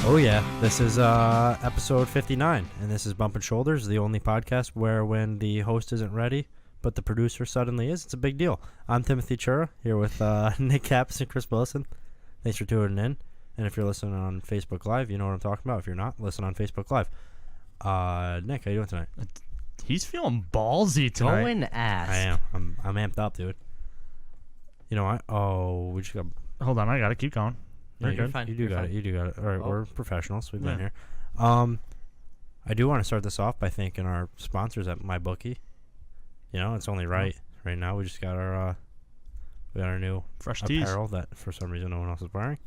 Oh yeah, this is episode 59, and this is Bumpin' Shoulders, the only podcast where when the host isn't ready, but the producer suddenly is, it's a big deal. I'm Timothy Chura, here with Nick Capps and Chris Wilson. Thanks for tuning in, and if you're listening on Facebook Live, you know what I'm talking about. If you're not, listen on Facebook Live. Nick, how you doing tonight? He's feeling ballsy tonight. Going ass. I am. I'm amped up, dude. You know what? Oh, we just got... Hold on, I gotta keep going. No, you're fine. You do got it. You do got it. All right, we're professionals. We've been here. I do want to start this off by thanking our sponsors at MyBookie. You know, it's only right now. We just got our new Fresh apparel that for some reason no one else is wearing.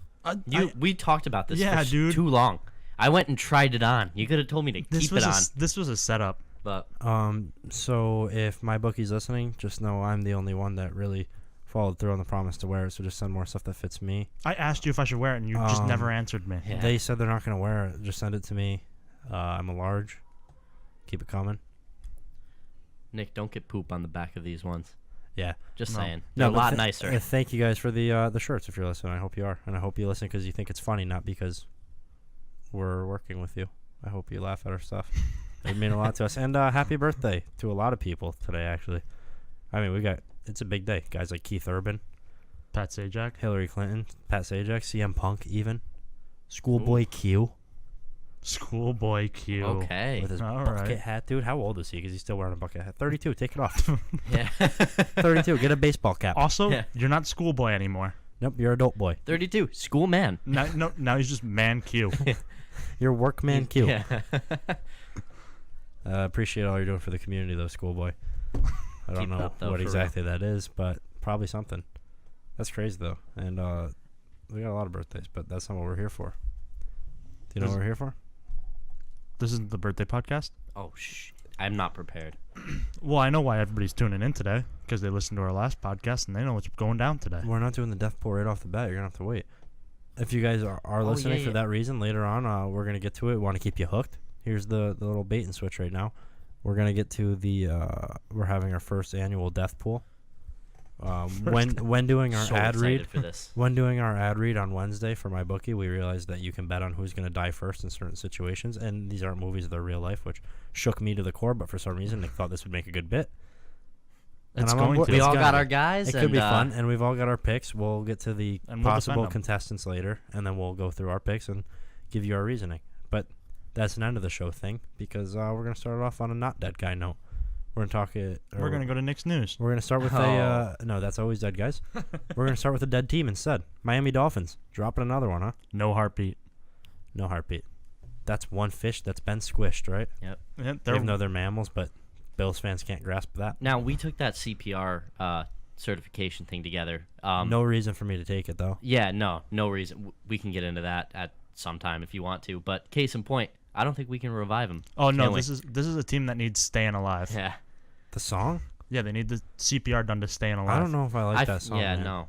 We talked about this Yeah, for dude. too long. I went and tried it on. You could have told me to keep it on. This was a setup. But So if MyBookie's listening, just know I'm the only one that really followed through on the promise to wear it. So just send more stuff that fits me. I asked you if I should wear it, and you just never answered me. Yeah. They said they're not going to wear it. Just send it to me. I'm a large. Keep it coming. Nick, don't get poop on the back of these ones. Yeah. Just No. saying. They're a but lot nicer. Thank you guys for the shirts if you're listening. I hope you are. And I hope you listen because you think it's funny, not because we're working with you. I hope you laugh at our stuff. It mean a lot to us. And happy birthday to a lot of people today, actually. I mean, it's a big day. Guys like Keith Urban, Pat Sajak. Hillary Clinton, Pat Sajak, CM Punk even, Schoolboy Q Schoolboy Q. Okay. with his All bucket right. hat. Dude, how old is he? Because he's still wearing a bucket hat. 32. Take it off. Yeah. 32. Get a baseball cap. Also, Yeah. you're not Schoolboy anymore. Nope, you're adult boy. 32. School man. Now he's just Man Q. You're workman Q. Yeah. Appreciate all you're doing for the community, though, Schoolboy. I don't Keep it know up, though, what for exactly that is, but probably something. That's crazy, though. And we got a lot of birthdays, but that's not what we're here for. Do you know what we're here for? This isn't the birthday podcast. Oh, I'm not prepared. Well, I know why everybody's tuning in today, because they listened to our last podcast and they know what's going down today. We're not doing the death pool right off the bat. You're going to have to wait. If you guys are listening for that reason, later on, we're going to get to it. We want to keep you hooked. Here's the little bait and switch right now. We're going to get to we're having our first annual death pool. When doing our So ad excited read for this. When doing our ad read on Wednesday for MyBookie, we realized that you can bet on who's going to die first in certain situations, and these aren't movies, they're real life, which shook me to the core, but for some reason Nick thought this would make a good bit. It's And I'm on going board. to. We It's all gonna got be. our guys. It could and, be fun, and we've all got our picks. We'll get to the And we'll possible defend 'em. contestants later, and then we'll go through our picks and give you our reasoning. But that's an end of the show thing, because we're going to start it off on a not dead guy note. We're going to talk it. We're going to go to Nick's news. We're going to start with no, that's always dead guys. We're going to start with a dead team instead. Miami Dolphins dropping another one, huh? No heartbeat. No heartbeat. That's one fish that's been squished, right? Yep. Yeah, Even though they're mammals, but Bills fans can't grasp that. Now, we took that CPR certification thing together. No reason for me to take it, though. Yeah, no reason. We can get into that at some time if you want to. But case in point, I don't think we can revive him. Oh no, Can we? this is a team that needs staying alive. Yeah. The song? Yeah, they need the CPR done to staying alive. I don't know if I like that song. Yeah, man. no.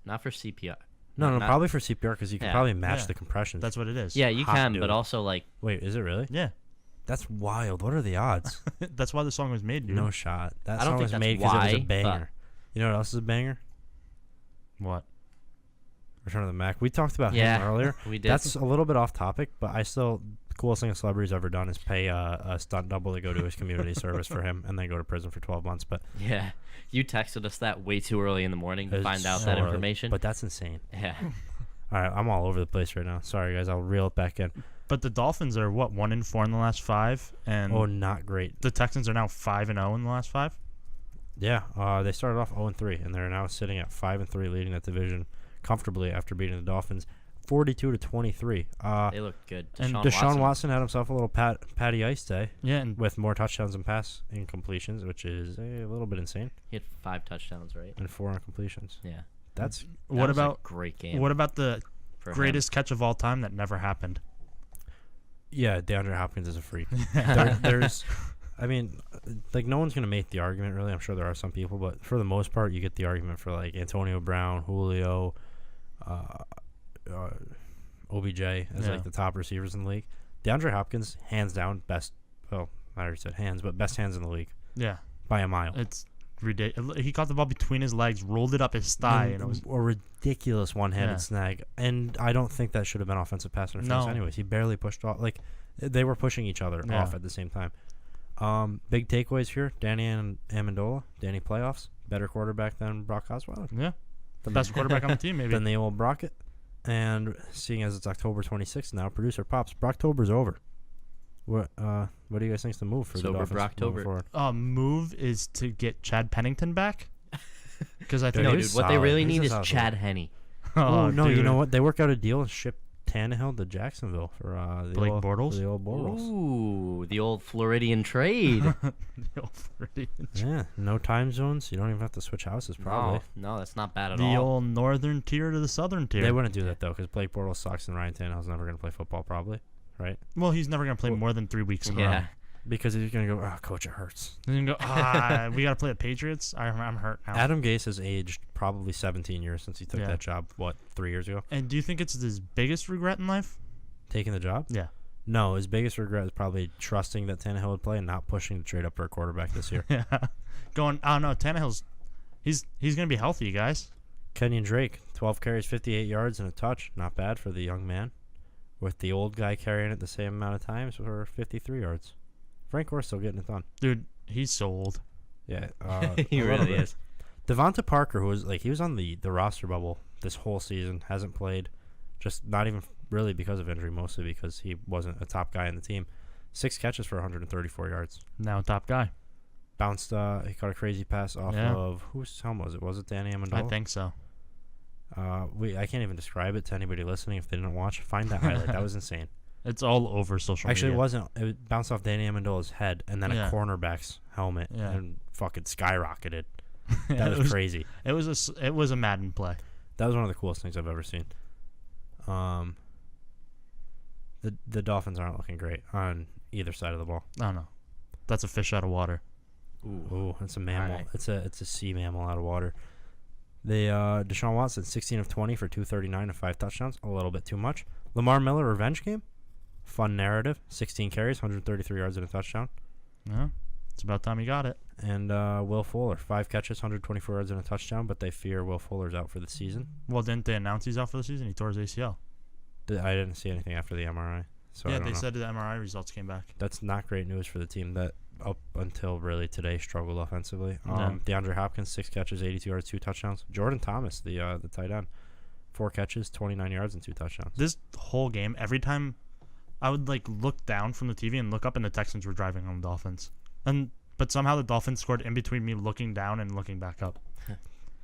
Not for CPR. No, Not- probably for CPR because you can Yeah. probably match Yeah. the compressions. That's what it is. Yeah, you Hot can, dude. but also like Wait, is it really? Yeah. That's wild. What are the odds? That's why the song was made, dude. No shot. That I don't song think was that's made because it was a why, banger. You know what else is a banger? What? Return of the Mac. We talked about Yeah, him earlier. we did. That's a little bit off topic, but the coolest thing a celebrity's ever done is pay a stunt double to go to his community service for him and then go to prison for 12 months. But yeah. You texted us that way too early in the morning to it's find out so that early. information. But that's insane. Yeah. All right, I'm all over the place right now. Sorry, guys. I'll reel it back in. But the Dolphins are 1-4 in the last 5, and Oh, not great. the Texans are now 5-0 in the last 5. Yeah, they started off 0-3, and they're now sitting at 5-3, leading that division comfortably after beating the Dolphins 42-23. They looked good. And Deshaun Watson had himself a little patty ice day Yeah, and with more touchdowns and pass incompletions, which is a little bit insane, He had 5 touchdowns, right? and 4 incompletions. Yeah. That's That what was a about great game? what about the for him. greatest catch of all time that never happened? yeah. DeAndre Hopkins is a freak. There's, I mean, like no one's gonna make the argument really. I'm sure there are some people, but for the most part, you get the argument for like Antonio Brown, Julio, OBJ as like the top receivers in the league. DeAndre Hopkins, hands down, best. Well, I already said hands, but best hands in the league Yeah, by a mile. it's ridiculous. He caught the ball between his legs, rolled it up his thigh, and it was a ridiculous one-handed Yeah. snag. And I don't think that should have been offensive pass interference No. anyways. He barely pushed off. Like, they were pushing each other Yeah. off at the same time. Big takeaways here. Danny and Amendola. Danny playoffs. Better quarterback than Brock Osweiler. yeah, the best quarterback on the team, maybe. Than the old Brockett. And seeing as it's October 26th now, producer Pops, Brocktober's over. What do you guys think's the move for Sober the Dolphins moving Brocktober. forward? Move is to get Chad Pennington back, because I think No, he dude. was What they solid. really He's need a is solid Chad Henne. Oh, no, you dude. know what? They work out a deal and ship Tannehill to Jacksonville for the Blake old, Bortles? For the old Bortles. Ooh, the old Floridian trade. The old Floridian- Yeah, no time zones. You don't even have to switch houses, probably. No, that's not bad at the all. old northern tier to the southern tier. They wouldn't do that, though, because Blake Bortles sucks and Ryan Tannehill's never going to play football, probably. Right? Well, he's never gonna play more than 3 weeks in a row. Yeah. Because he's going to go, oh, coach, it hurts. Then you go, we gotta play the Patriots. I'm hurt now. Adam Gase has aged probably 17 years since he took Yeah. that job, 3 years ago? And do you think it's his biggest regret in life? Taking the job? Yeah. No, his biggest regret is probably trusting that Tannehill would play and not pushing to trade up for a quarterback this year. Yeah. Going, oh no, Tannehill's, he's gonna be healthy, you guys. Kenyon Drake, 12 carries, 58 yards, and a touch. Not bad for the young man. With the old guy carrying it the same amount of times for 53 yards. Frank Gore's still getting it done. Dude, he's so old. Yeah, He a little really bit. is. Devonta Parker, who was he was on the roster bubble this whole season, hasn't played. Just not even really because of injury, mostly because he wasn't a top guy in the team. 6 catches for 134 yards. Now top guy. Bounced. He caught a crazy pass off Yeah. of whose helm was it? Was it Danny Amendola? I think so. I can't even describe it to anybody listening if they didn't watch. Find that highlight. That was insane. It's all over social Actually, it media. wasn't. It bounced off Danny Amendola's head and then Yeah. a cornerback's helmet Yeah. and fucking skyrocketed. Yeah, That it was crazy. It was a Madden play. That was one of the coolest things I've ever seen. The Dolphins aren't looking great on either side of the ball. Oh no, that's a fish out of water. Ooh, it's a mammal. Alright. It's a sea mammal out of water. They Deshaun Watson 16 of 20 for 239 and 5 touchdowns. A little bit too much. Lamar Miller revenge game. Fun narrative. 16 carries, 133 yards and a touchdown. Yeah, it's about time he got it. And Will Fuller 5 catches, 124 yards and a touchdown. But they fear Will Fuller's out for the season. Well, didn't they announce he's out for the season? He tore his ACL. I didn't see anything after the MRI. So I Yeah, don't they know. said the MRI results came back. That's not great news for the team that up until really today struggled offensively. Yeah. DeAndre Hopkins 6 catches, 82 yards, 2 touchdowns. Jordan Thomas, the tight end, 4 catches, 29 yards and 2 touchdowns. This whole game, every time I would look down from the TV and look up, and the Texans were driving on the Dolphins. But somehow the Dolphins scored in between me looking down and looking back up.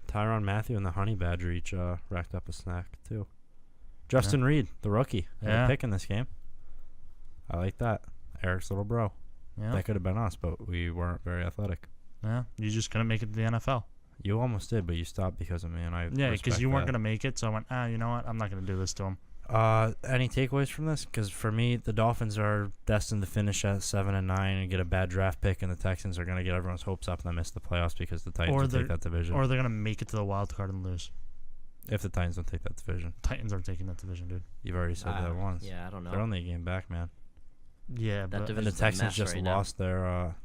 Tyrann Mathieu and the Honey Badger each racked up a snack too. Justin Reed, the rookie, had Yeah. a pick in this game. I like that. Eric's little bro. Yeah, That could have been us, but we weren't very athletic. yeah. You just couldn't make it to the NFL. You almost did, but you stopped because of me, and I Yeah, because you weren't that. gonna make it, so I went, you know what? I'm not gonna do this to him. Any takeaways from this? Because for me, the Dolphins are destined to finish at 7-9 and get a bad draft pick, and the Texans are going to get everyone's hopes up and then miss the playoffs because the Titans Or will they're- take that division. Or they're gonna make it to the wild card and lose. If the Titans don't take that division, Titans aren't taking that division, dude. you've already said that once. Yeah, I don't know. They're only a game back, man. Yeah, That but And the division's a Texans mess just right now. lost their,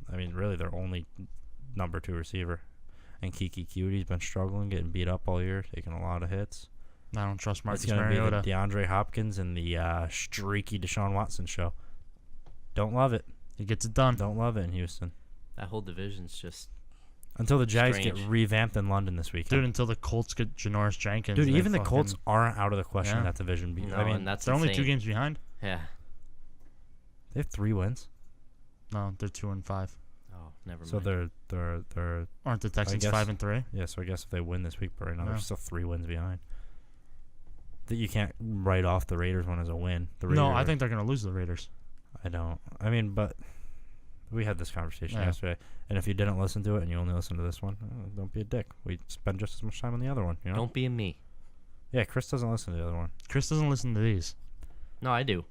really their only number 2 receiver. And Kiki Cutie's been struggling, getting beat up all year, taking a lot of hits. I don't trust It's Marcus going to be Mariota. the DeAndre Hopkins and the streaky Deshaun Watson show. Don't love it. He gets it done. Don't love it in Houston. That whole division's just Until the Jags get Strange. revamped in London this weekend. Dude, until the Colts get Janoris Jenkins. Dude, they even the Colts fucking- aren't out of the question in Yeah. that division. no, I mean, and that's They're only insane. 2 games behind. Yeah. they have 3 wins, No, they're 2-5. Oh, never mind. so they're Aren't the Texans guess- 5-3? yeah. So I guess if they win this week, but right now Yeah. they're still 3 wins behind. That you can't write off the Raiders one as a win. The No, I Raiders- think they're gonna lose to the Raiders. I don't. I mean, but we had this conversation Yeah. yesterday, and if you didn't listen to it and you only listened to this one, don't be a dick. We spend just as much time on the other one. You know? Don't be a me. Yeah, Chris doesn't listen to the other one. Chris doesn't listen to these. No, I do. No,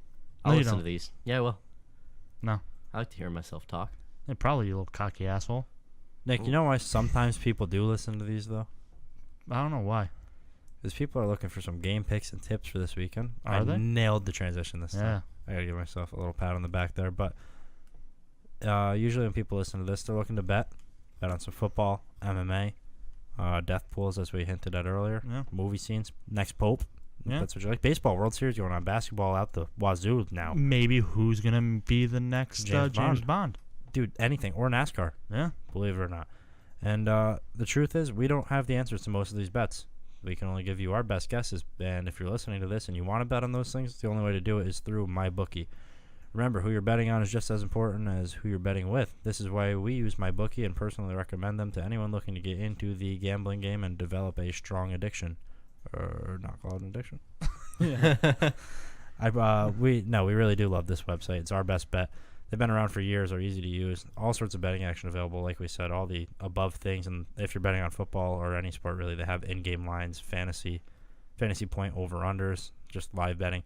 I'll you listen don't. to these. Yeah, well. No. I like to hear myself talk. Yeah, probably, you little cocky asshole. Nick, you know why sometimes people do listen to these though? I don't know why. Because people are looking for some game picks and tips for this weekend. I Are they? nailed the transition this Yeah. time. I gotta give myself a little pat on the back there. But usually when people listen to this, they're looking to bet. Bet on some football, MMA, death pools, as we hinted at earlier. Yeah. Movie scenes. Next Pope. Yeah. That's what you like. Baseball, World Series going on. Basketball out the wazoo now. Maybe who's gonna be the next James Bond? Dude, anything. Or NASCAR. Yeah. Believe it or not. And the truth is, we don't have the answers to most of these bets. We can only give you our best guesses. And if you're listening to this and you want to bet on those things, the only way to do it is through MyBookie. Remember, who you're betting on is just as important as who you're betting with. This is why we use MyBookie and personally recommend them to anyone looking to get into the gambling game and develop a strong addiction. Or not call it an addiction. We really do love this website. It's our best bet. They've been around for years, are easy to use. All sorts of betting action available, like we said, all the above things. And if you're betting on football or any sport, really, they have in-game lines, fantasy point over-unders, just live betting,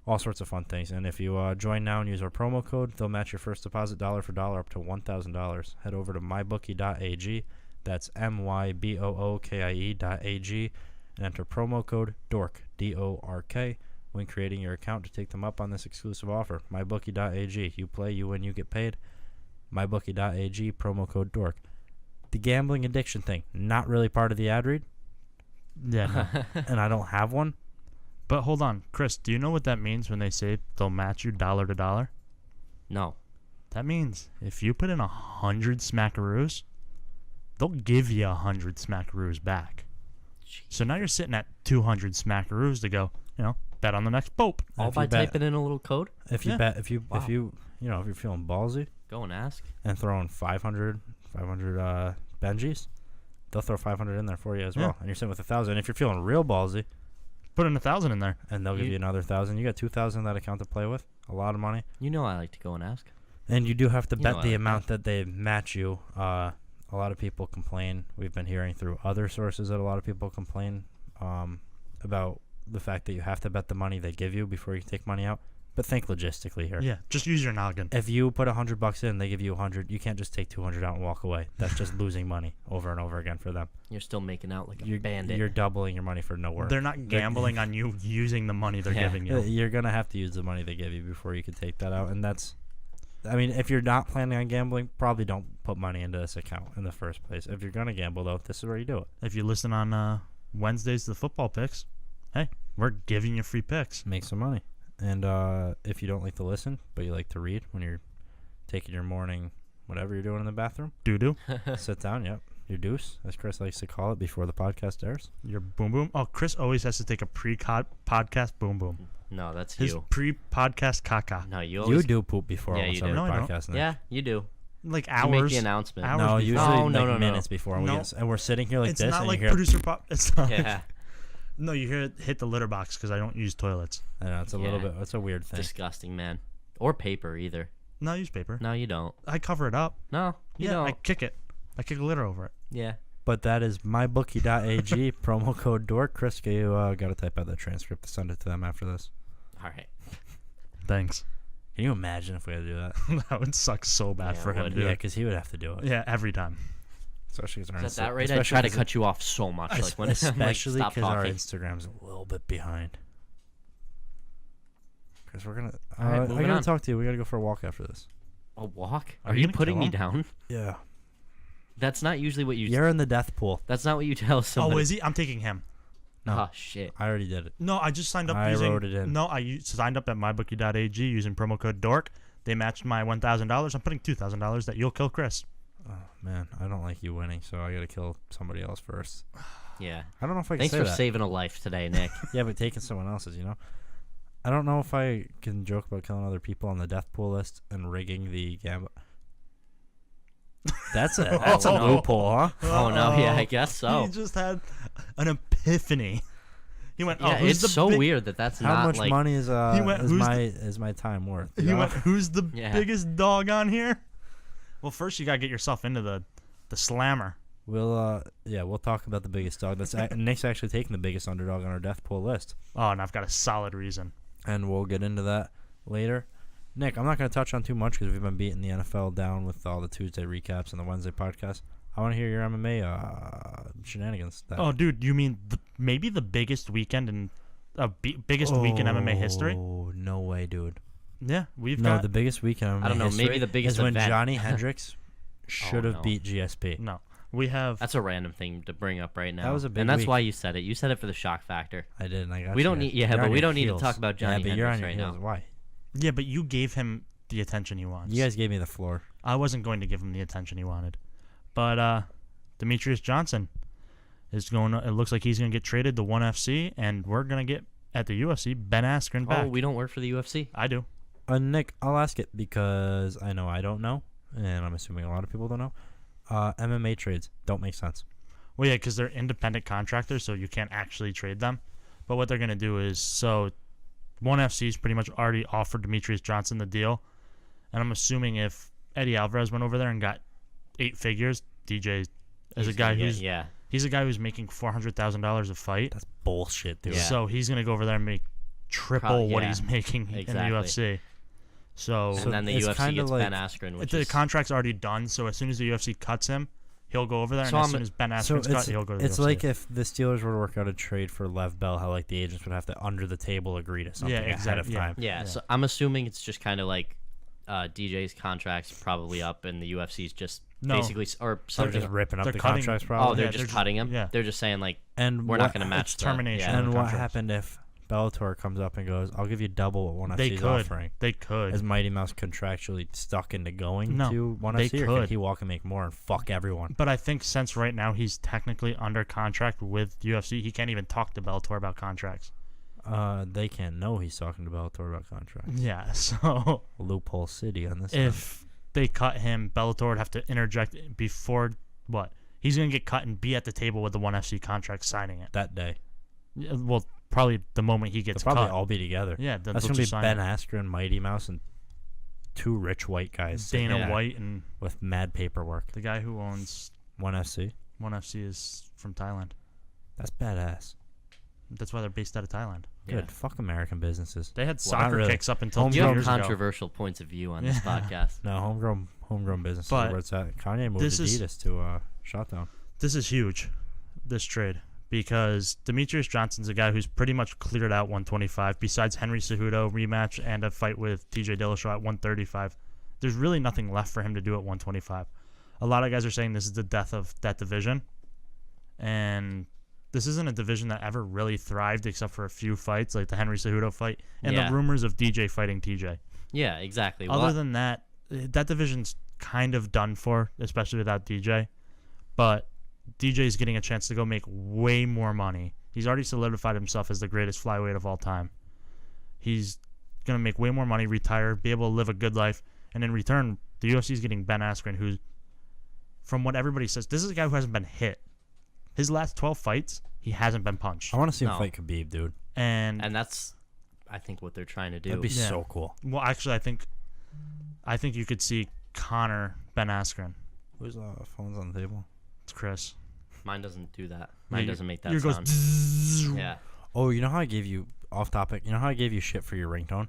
all sorts of fun things. And if you join now and use our promo code, they'll match your first deposit dollar for dollar up to $1,000. Head over to mybookie.ag. That's mybookie.ag. And enter promo code DORK, D-O-R-K, when creating your account to take them up on this exclusive offer. MyBookie.ag. You play, you win, you get paid. MyBookie.ag, promo code DORK. The gambling addiction thing, not really part of the ad read. Yeah. No. And I don't have one. But hold on, Chris, do you know what that means when they say they'll match you dollar to dollar? No. That means if you put in 100 smackaroos, they'll give you 100 smackaroos back. So now you're sitting at 200 smackaroos to go, bet on the next Pope. All by typing in a little code? If you're feeling ballsy. Go and ask. And throwing 500 Benjis, they'll throw 500 in there for you as well. And you're sitting with 1,000. If you're feeling real ballsy, put in 1,000 in there. And they'll give you another 1,000. You got 2,000 that account to play with. A lot of money. You know I like to go and ask. And you do have to bet the amount that they match you. A lot of people complain. We've been hearing through other sources that a lot of people complain about the fact that you have to bet the money they give you before you take money out. But think logistically here. Yeah, just use your noggin. If you put $100 in, they give you 100. You can't just take 200 out and walk away. That's just losing money over and over again for them. You're still making out like a bandit. You're doubling your money for no work. They're not gambling on you using the money they're giving you. You're gonna have to use the money they give you before you can take that out, and that's. I mean, if you're not planning on gambling, probably don't put money into this account in the first place. If you're gonna gamble, though, this is where you do it. If you listen on Wednesdays to the football picks, hey, we're giving you free picks. Make some money. And if you don't like to listen, but you like to read when you're taking your morning, whatever you're doing in the bathroom, doo-doo, sit down, your deuce, as Chris likes to call it before the podcast airs. Your boom boom. Oh, Chris always has to take a podcast boom boom. No, that's his you. pre-podcast caca. No, you do poop before almost every podcast. Yeah, you do. Like hours. You make the announcement. No, usually minutes no. before. And we're sitting here like it's this. It's not and like you hear producer pop. It's not. Yeah. No, you hear it hit the litter box because I don't use toilets. I know, it's a little bit. It's a weird thing. Disgusting, man. Or paper either. No, I use paper. No, you don't. I cover it up. No, you don't. I kick it. I kick litter over it. Yeah. But that is mybookie.ag, promo code DORK. Chris, you got to type out that transcript to send it to them after this. All right. Thanks. Can you imagine if we had to do that? That would suck so bad for him, dude. Yeah, because he would have to do it. Yeah, every time. Especially because at that rate, I try to cut you off so much. Like when especially because our talking. Instagram's a little bit behind. Because we're gonna. Right, I gotta talk to you. We gotta go for a walk after this. A walk? Are you putting me down? Yeah. That's not usually what you. You're in the death pool. That's not what you tell somebody. Oh, is he? I'm taking him. No. Oh shit! I already did it. No, I just signed up. I wrote it in. No, I signed up at mybookie.ag using promo code DORK. They matched my $1,000. I'm putting $2,000 that you'll kill Chris. Oh man, I don't like you winning, so I gotta kill somebody else first. Yeah. I don't know if I can Thanks say for that. saving a life today, Nick. Yeah, but taking someone else's, I don't know if I can joke about killing other people on the death pool list and rigging the gamble. That's a loophole, huh? Oh no, yeah, I guess so. He just had an epiphany. He went, yeah, who's it's so weird that's how not much like... money is my time worth? He went, who's the biggest dog on here? Well, first you gotta get yourself into the slammer. We'll talk about the biggest dog. Nick's actually taking the biggest underdog on our death pool list. Oh, and I've got a solid reason. And we'll get into that later. Nick, I'm not going to touch on too much because we've been beating the NFL down with all the Tuesday recaps and the Wednesday podcast. I want to hear your MMA shenanigans. Oh, dude, you mean maybe the biggest weekend in biggest week in MMA history? Oh, no way, dude. Yeah, we've got the biggest week in MMA I don't know, history maybe the biggest is when event. Johnny Hendricks should have no. beat GSP. No, we have. That's a random thing to bring up right now. That was a big and that's week. why you said it. You said it for the shock factor. I did, and I got We you don't guys. need- yeah, You're but on we your don't need to heels. talk about Johnny Yeah, but you're on Hendricks your right heels. now. Why? Yeah, but you gave him the attention he wants. You guys gave me the floor. I wasn't going to give him the attention he wanted. But Demetrius Johnson is going. It looks like he's going to get traded to ONE FC, and we're going to get at the UFC Ben Askren back. Oh, we don't work for the UFC? I do. Nick, I'll ask it because I know I don't know, and I'm assuming a lot of people don't know. MMA trades don't make sense. Well, yeah, because they're independent contractors, so you can't actually trade them. But what they're going to do is, so ONE FC's pretty much already offered Demetrius Johnson the deal, and I'm assuming if Eddie Alvarez went over there and got 8 figures, DJ is a guy who's he's a guy who's making $400,000 a fight. That's bullshit, dude. Yeah. So he's going to go over there and make triple what yeah. he's making in the UFC. So And then the it's UFC kinda gets like- Ben Askren, which the is contract's already done. So as soon as the UFC cuts him, he'll go over there, So and as I'm- soon as Ben So Askren's cut, he'll go to the it's UFC. like if the Steelers were to work out a trade for Lev Bell, how like the agents would have to under the table agree to something ahead of exactly, yeah. time. yeah. So I'm assuming it's just kind of like DJ's contract's probably up, and the UFC's just No. basically or They're something. just ripping up they're the cutting- contracts, Oh, probably. they're Yeah, just they're just- cutting him. yeah. They're just saying like and we're what- not going to match it's the- termination. yeah. And what contracts. happened if Bellator comes up and goes, "I'll give you double what ONE They FC's could. offering"? They could. Is Mighty Mouse contractually stuck into going No, to ONE they FC, or could. can he walk and make more and fuck everyone? But I think since right now he's technically under contract with UFC, he can't even talk to Bellator about contracts. They can't know he's talking to Bellator about contracts. Yeah, so Loophole City on this. if they cut him, Bellator would have to interject before what? He's going to get cut and be at the table with the ONE FC contract signing it. that day. Yeah, well, probably the moment he They'll gets probably cut. all be together. Yeah, That's they'll gonna be just sign Ben it. Askren, Mighty Mouse, and 2 rich white guys sitting Dana there White and with mad paperwork. the guy who owns ONE FC. ONE FC is from Thailand. That's badass. That's why they're based out of Thailand. Good. Yeah. Fuck American businesses. They had Well, soccer not really. kicks up until 2 You have years ago. controversial points of view on this Yeah. podcast. No, homegrown businesses. But Where it's at. Kanye moved this is- Adidas to Shotdown. This is huge, this trade, because Demetrius Johnson's a guy who's pretty much cleared out 125. Besides Henry Cejudo rematch and a fight with TJ Dillashaw at 135, there's really nothing left for him to do at 125. A lot of guys are saying this is the death of that division, and this isn't a division that ever really thrived except for a few fights, like the Henry Cejudo fight and Yeah. the rumors of DJ fighting TJ. Yeah, exactly. Other than that, that division's kind of done for, especially without DJ. But DJ's getting a chance to go make way more money. He's already solidified himself as the greatest flyweight of all time. He's going to make way more money, retire, be able to live a good life. And in return, the UFC's getting Ben Askren, who, from what everybody says, this is a guy who hasn't been hit. His last 12 fights, he hasn't been punched. I want to see him No. fight Khabib, dude. And that's, I think, what they're trying to do. That'd be Yeah. so cool. well, actually, I think you could see Connor Ben Askren. Whose phone's on the table? It's Chris. Mine doesn't do that. Mine doesn't make that Yours goes sound. bzzz. Yeah. Oh, you know how I gave you off topic? You know how I gave you shit for your ringtone?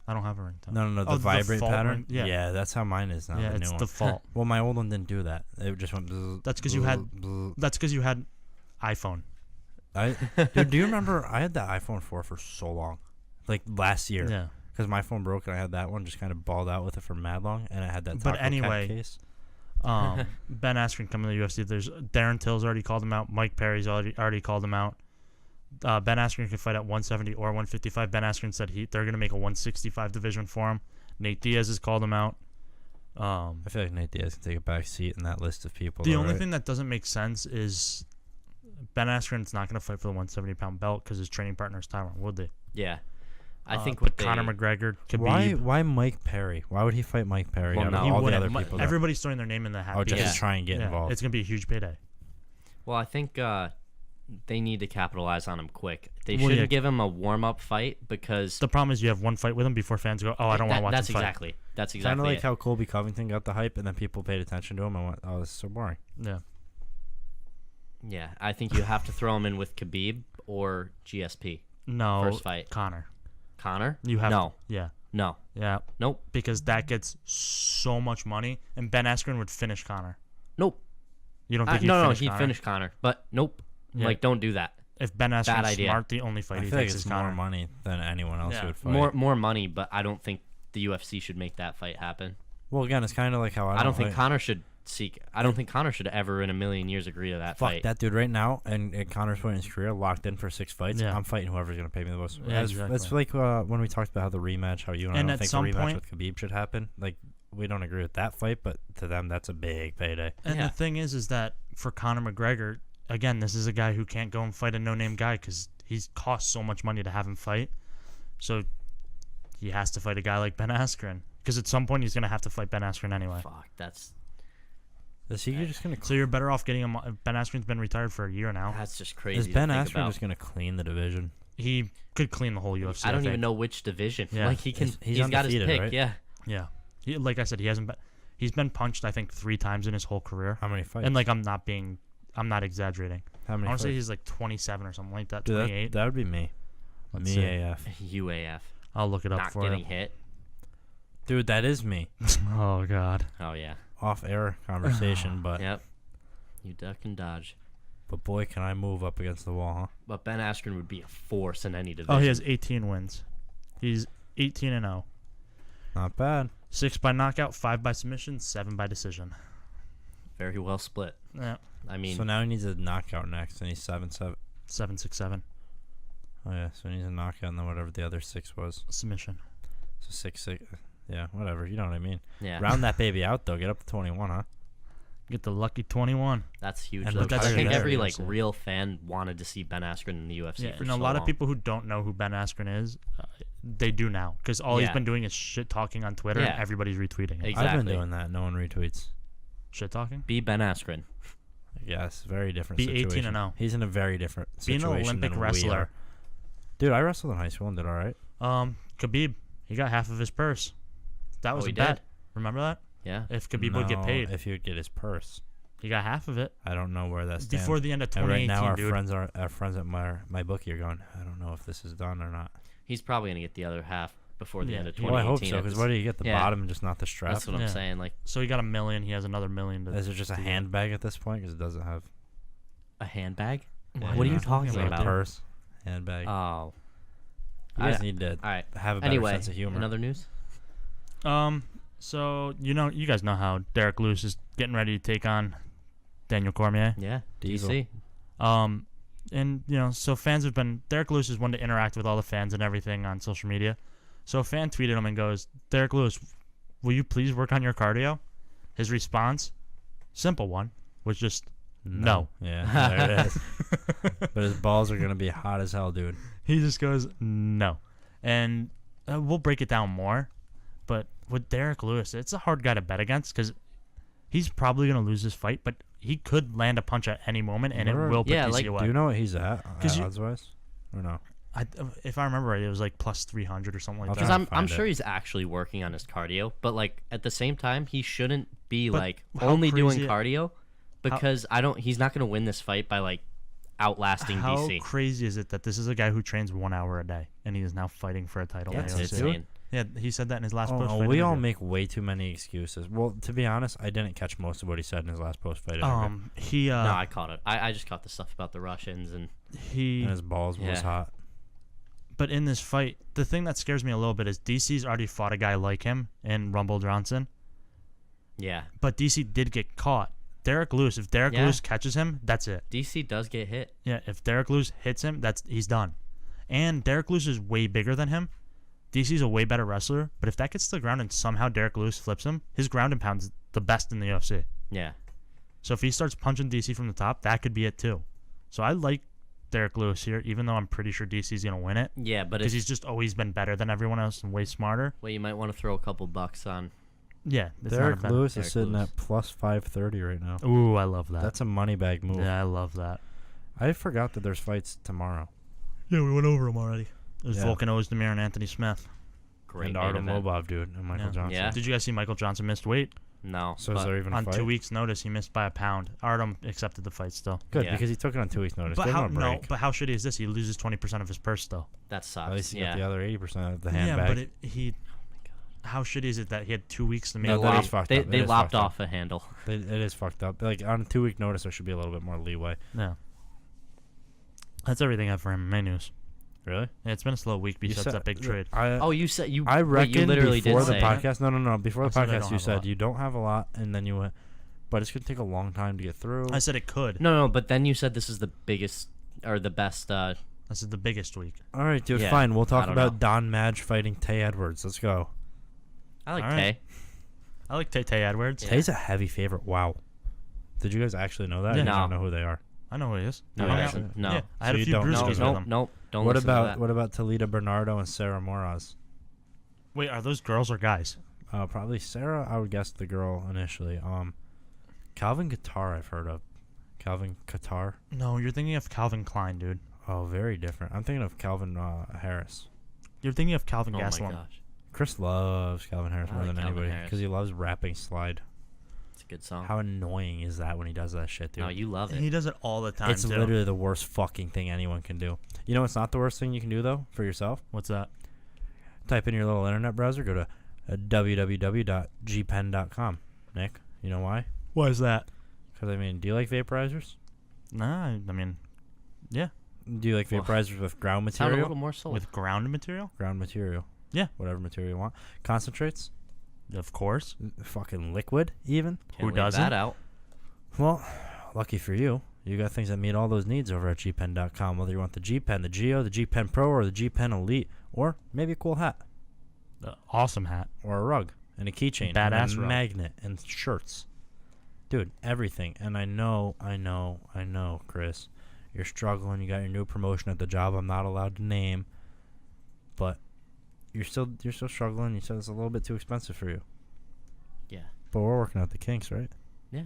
I don't have a ringtone. No, the Oh, the vibrate fault pattern. ring- yeah. that's how mine is now. Yeah, the it's new one. default. Well, my old one didn't do that. It just went. Bzz, That's 'cause you had- bzz, bzz. That's because you had iPhone. Dude, do you remember? I had the iPhone 4 for so long, like last year. Yeah. Because my phone broke and I had that one, just kind of balled out with it for mad long, and I had that. But Taco Cat anyway, case. Ben Askren coming to the UFC. There's Darren Till's already called him out. Mike Perry's already called him out. Ben Askren could fight at 170 or 155. Ben Askren said they're going to make a 165 division for him. Nate Diaz has called him out. I feel like Nate Diaz can take a back seat in that list of people. The though, only right? thing that doesn't make sense is Ben Askren's not going to fight for the 170-pound belt because his training partner is Tyron Woodley. Yeah. I think but what Conor they, McGregor, Khabib. Why Mike Perry? Why would he fight Mike Perry? Well, out no, of he all the wouldn't. other people. that- Everybody's throwing their name in the hat. Oh, just Yeah. to try and get involved. It's going to be a huge payday. well, I think they need to capitalize on him quick. They Well, shouldn't yeah. give him a warm-up fight because The problem is you have one fight with him before fans go, oh, I don't want to watch that's him fight. That's Kind exactly of like it. how Colby Covington got the hype, and then people paid attention to him and went, "Oh, this is so boring." Yeah. Yeah, I think you have to throw him in with Khabib or GSP. No. First fight. Connor. Connor? You have no, Yeah. no, Yeah. nope, Because that gets so much money, and Ben Askren would finish Connor. nope. You don't think he'd No, finish he'd Conor? finish Connor, but nope. Yeah. Like, don't do that. If Ben Askren's idea. smart, the only fight I he feel like takes it's is more Connor. money than anyone else Yeah. who would fight. More money, but I don't think the UFC should make that fight happen. Well, again, it's kind of like how I don't think like, Connor should seek. I don't think Conor should ever in a million years agree to that Fuck fight. that dude right now. And at Conor's point in his career, locked in for 6 fights. Yeah. I'm fighting whoever's gonna pay me the most. Yeah, exactly. That's like when we talked about how the rematch, how you and I And don't at think the some rematch point- with Khabib should happen. Like we don't agree with that fight, but to them that's a big payday. And Yeah. the thing is that for Conor McGregor, again, this is a guy who can't go and fight a no-name guy because he's cost so much money to have him fight. So he has to fight a guy like Ben Askren because at some point he's gonna have to fight Ben Askren anyway. Fuck, that's Is he just gonna? So you're better off getting him. Ben Askren's been retired for a year now. just crazy. Is to Ben think Askren about. just gonna clean the division? He could clean the whole UFC. I don't think. even know which division. Yeah. Like he can. He's He's got his undefeated, pick. right? Yeah. Yeah, like I said, he hasn't been. He's been punched, I think, 3 times in his whole career. How many fights? And like I'm not exaggerating. how I many? want to say fights? he's like 27 or something like that. Dude, 28. that would be me. Let's Me see. AF. UAF. I'll look it up Not for getting you. hit. Dude, that is me. Oh God. Oh yeah. Off-air conversation, but Yep. You duck and dodge. but boy, can I move up against the wall, huh? But Ben Askren would be a force in any division. Oh, he has 18 wins. He's 18-0. Not bad. 6 by knockout, 5 by submission, 7 by decision. Very well split. Yeah. I mean, So now he needs a knockout next, and he's 7-7. 7-6-7 Oh yeah, so he needs a knockout, and then whatever the other 6 was. submission. So 6-6. Yeah, whatever. You know what I mean. yeah, Round that baby out though. Get up to 21, huh? Get the lucky 21. that's huge. And Though, look 'cause how I think good every that like is. real fan wanted to see Ben Askren in the UFC. Yeah, for and so a lot of long. people who don't know who Ben Askren is, they do now because all he's Yeah. been doing is shit talking on Twitter Yeah. and everybody's retweeting it. Exactly. I've been doing that. No one retweets. Shit talking. Be Ben Askren. Yes, very different Be situation. 18-0. He's in a very different Being situation. an Olympic than we wrestler. are. Dude, I wrestled in high school and did all right. Khabib, he got half of his purse. That was he a bet. did? Remember that? Yeah. If Khabib would get paid, If he would get his purse. he got half of it I don't know where that's before the end of And 2018, right now, dude. our friends at my bookie are going. I don't know if this is done or not. He's probably gonna get the other half before the Yeah, end of he- 2018. Well, I hope so. at Because this- why do you get the yeah. bottom and just not the strap? That's what I'm Yeah. saying. Like So he got $1 million. He has another $1 million. Is it just a handbag at this point? Because it doesn't have. a handbag. Why What are not? you talking It's like about? a purse, handbag. Oh. you guys I- need to All right. have a better Anyway, sense of humor. another news. So you guys know how Derek Lewis is getting ready to take on Daniel Cormier. Yeah. Diesel. DC. And so fans have been. Derek Lewis is one to interact with all the fans and everything on social media. So a fan tweeted him and goes, "Derek Lewis, will you please work on your cardio?" His response, simple one, was just no. Yeah, there it is. But his balls are gonna be hot as hell, dude. He just goes no, and we'll break it down more. But with Derek Lewis, it's a hard guy to bet against because he's probably gonna lose this fight, but he could land a punch at any moment, and it Where- will put Yeah, DC like, away. Do you know what he's at 'Cause you- odds wise? Or no? If I remember right, it was like plus 300 or something like I'll that. Because try I'm to find sure it. he's actually working on his cardio, but like at the same time, he shouldn't be But like how only doing crazy- cardio, because he's not gonna win this fight by like outlasting How DC. crazy is it that this is a guy who trains 1 hour a day and he is now fighting for a title? Yeah, in it's the UFC? insane. Yeah, he said that in his last Oh, post. no, we all make way too many excuses. Well, to be honest, I didn't catch most of what he said in his last post fight interview. He No, I caught it. I just caught the stuff about the Russians and he. And his balls was Yeah. hot. But in this fight, the thing that scares me a little bit is DC's already fought a guy like him in Rumble Johnson, yeah, but DC did get caught. Derek Lewis, if Derek Yeah. Lewis catches him, that's it. DC does get hit. Yeah, if Derek Lewis hits him, he's done. And Derek Lewis is way bigger than him. DC's a way better wrestler, but if that gets to the ground and somehow Derek Lewis flips him, his ground and pound's the best in the UFC. Yeah, So if he starts punching DC from the top, that could be it too. So I like Derek Lewis here, even though I'm pretty sure DC's going to win it. yeah, but Because it's, he's just always been better than everyone else and way smarter. well, you might want to throw a couple bucks on. Yeah, it's Derek not a bad. Lewis Derek is sitting Lewis. at plus 530 right now. Ooh, I love that. That's a money bag move. Yeah, I love that. I forgot that there's fights tomorrow. Yeah, we went over him already. It was Yeah. Volkan Ozdemir and Anthony Smith. Great And main Artem event. Lobov, dude, and Michael Yeah. Johnson. Yeah. Did you guys see Michael Johnson missed weight? No, So is but there even a On fight? 2 weeks' notice, he missed by a pound. Artem accepted the fight still. Good, Yeah. because he took it on 2 weeks' notice. But Give how him a break. but how shitty is this? He loses 20% of his purse still. that At sucks. least he Yeah, got the other 80% of the Yeah, handbag. but how shitty is it that he had 2 weeks to make No, a that weight? is fucked they up. It they is lopped fucked up. off a handle. It is fucked up. Like on 2 week notice, there should be a little bit more leeway. Yeah. That's everything I have for MMA news. Really? Yeah, it's been a slow week besides that big trade. Oh, you said I wait, reckon you literally before did the say podcast. No. Before I the said I podcast, don't you have a lot. said you don't have a lot, and then you went. but it's gonna take a long time to get through. I said it could. No, but then you said this is the biggest or the best. This is the biggest week. All right, dude. Yeah, Fine. We'll I talk don't about know. Don Madge fighting Tay Edwards. Let's go. I like All right. Tay. I like Tay Edwards. Yeah. Tay's a heavy favorite. Wow. Did you guys actually know that? Yeah. I No. don't know who they are. I know who he is. No, I he hung out- doesn't. No. Yeah, I had So a you few don't know brewskis him. with Nope. him. Nope. Don't What listen to about that. what about Toledo Bernardo and Sarah Moraz? Wait, are those girls or guys? Probably Sarah. I would guess the girl initially. Calvin Qatar. I've heard of. Calvin Qatar. No, you're thinking of Calvin Klein, dude. Oh, very different. I'm thinking of Calvin Harris. You're thinking of Calvin Oh my Gastelum. gosh, Chris loves Calvin Harris I more like than Calvin anybody Harris. because he loves rapping slide. it's a good song. How annoying is that when he does that shit, dude? No, you love it. He does it all the time, It's too. literally the worst fucking thing anyone can do. You know what's not the worst thing you can do, though, for yourself? What's that? Type in your little internet browser, go to www.gpen.com. Nick, you know why? What is that? Because, I mean, do you like vaporizers? Nah, I mean, yeah. Do you like Well, vaporizers with ground Sound a material? little more soul. With ground material? Ground material. Yeah. Whatever material you want. Concentrates? Of course. Fucking liquid, even? Can't who leave doesn't? that out? Well, lucky for you, you got things that meet all those needs over at gpen.com. Whether you want the G Pen, the Geo, the G Pen Pro, or the G Pen Elite, or maybe a cool hat, Awesome hat. or a rug, and a keychain, Badass and a rug. magnet, and shirts. Dude, everything. And I know, Chris, you're struggling. You got your new promotion at the job I'm not allowed to name, but you're still struggling. You said it's a little bit too expensive for you. Yeah. But we're working out the kinks, right? Yeah.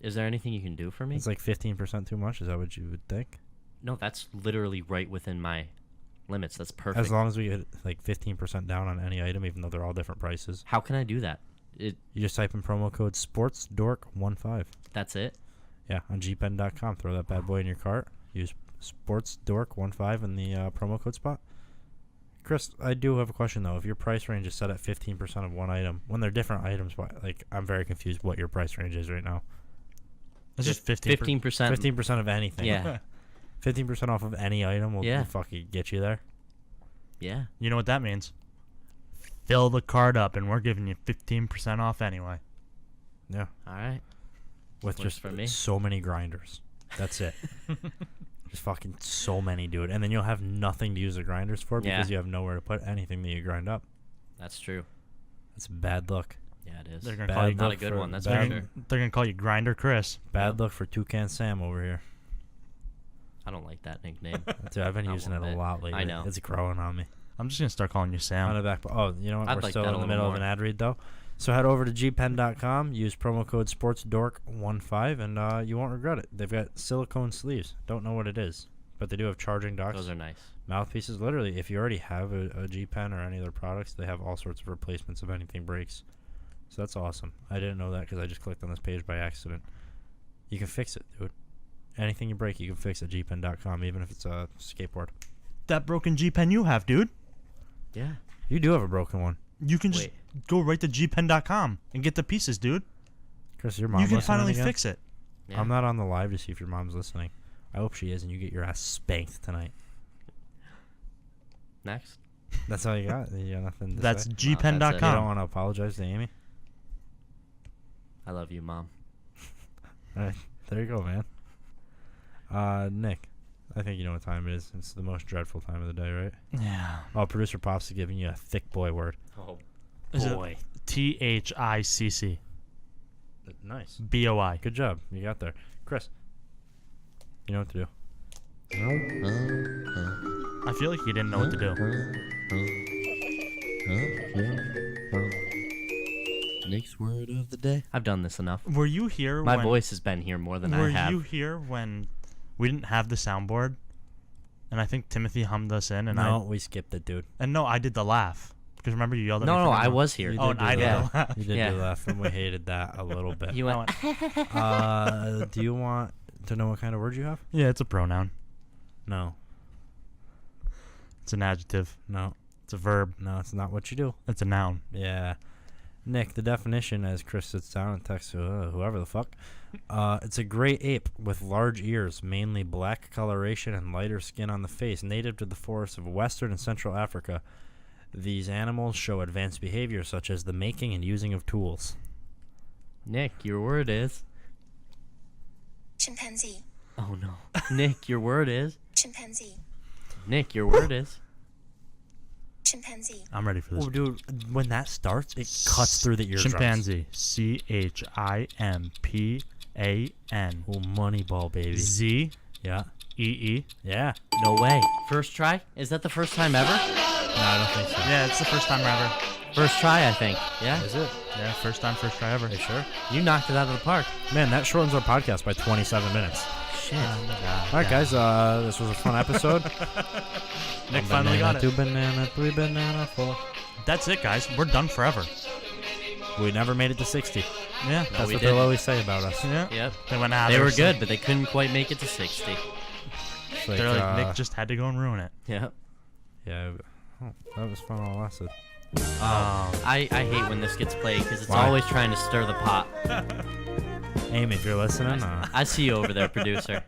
Is there anything you can do for me? It's like 15% too much. Is that what you would think? No, that's literally right within my limits. That's perfect. As long as we get like 15% down on any item, even though they're all different prices. How can I do that? You just type in promo code SPORTSDORK15. That's it. Yeah, on gpen.com. Throw that bad boy in your cart. Use SPORTSDORK15 in the promo code spot. Chris, I do have a question, though. If your price range is set at 15% of one item, when they're different items, like I'm very confused what your price range is right now. It's just 15%. 15%. 15% of anything. Yeah. 15% off of any item will Yeah. fucking get you there. Yeah. You know what that means? Fill the card up, and we're giving you 15% off anyway. Yeah. All right. With Works just for me. so many grinders. That's it. Just fucking so many, dude. And then you'll have nothing to use the grinders for because Yeah. you have nowhere to put anything that you grind up. That's true. That's bad luck. Yeah, it is. They're gonna Bad call you. Not a luck good for- one, that's bad, for sure. They're gonna call you Grinder Chris. Bad luck for Toucan Sam over here. I don't like that nickname. Dude, I've been Not using one it a bit. lot lately. I know. It's growing on me. I'm just gonna start calling you On Sam. the back. Oh, you know what? I'd We're like still that in a the little middle of more. an ad read, though. So head over to gpen.com, use promo code SPORTSDORK15, and you won't regret it. They've got silicone sleeves. Don't know what it is, but they do have charging docks. Those are nice. Mouthpieces. Literally, if you already have a G Pen or any other products, they have all sorts of replacements if anything breaks. So that's awesome. I didn't know that because I just clicked on this page by accident. You can fix it, dude. Anything you break, you can fix at gpen.com, even if it's a skateboard. That broken G Pen you have, dude. Yeah. You do have a broken one. You can just Wait. go right to gpen.com and get the pieces, dude. Chris, your mom You can listening finally again? fix it. Yeah. I'm not on the live to see if your mom's listening. I hope she is, and you get your ass spanked tonight. Next. That's all you got? You got nothing to That's say? No, that's it. You don't gpen.com. want to apologize to Amy? I love you, Mom. All right, there you go, man. Nick, I think you know what time it is. It's the most dreadful time of the day, right? Yeah. Oh, producer Pops is giving you a thick boy word. Oh, Is it boy. THICC Nice. BOI? Good job. You got there. Chris, you know what to do. I feel like you didn't know what to do. Next word of the day. I've done this enough. Were you here? My when, voice has been here more than I Were have. you here when we didn't have the soundboard? And I think Timothy hummed us in, and No, we skipped it, dude. I did the laugh because remember you yelled at me. No, for I the- was here. You Oh, did and do I did that. the laugh. You did Yeah. do laugh, and we hated that a little bit. You went. Do you want to know what kind of word you have? Yeah, it's a pronoun. No. It's an adjective. No. It's a verb. No, it's not what you do. It's a noun. Yeah. Nick, the definition, as Chris sits down and texts whoever the fuck, it's a gray ape with large ears, mainly black coloration and lighter skin on the face, native to the forests of Western and Central Africa. These animals show advanced behavior such as the making and using of tools. Nick, your word is. Chimpanzee. Oh no. Nick, your word is. Chimpanzee. Nick, your word is. Chimpanzee. I'm ready for this. Oh, dude, when that starts, it cuts through the eardrums. Chimpanzee. CHIMPAN. Oh, Moneyball, baby. ZEE. Yeah. Yeah. No way. First try? Is that the first time ever? No, I don't think so. Yeah, it's the first time ever. First try, I think. Yeah? Is it? Yeah, first try ever. Are you sure? You knocked it out of the park. Man, that shortens our podcast by 27 minutes. Shit. All right, guys. This was a fun episode. Nick finally got it. 2 banana, 3 banana, 4. That's it, guys. We're done forever. We never made it to 60. Yeah. That's we what didn't. they'll always say about us. Yeah. Yep. They went out. They were good, but they couldn't quite make it to 60. It's They're like, Nick just had to go and ruin it. Yep. Yeah. Oh, that was fun all lasted. I hate when this gets played because it's Why? always trying to stir the pot. Amy, if you're listening, I see you over there, producer.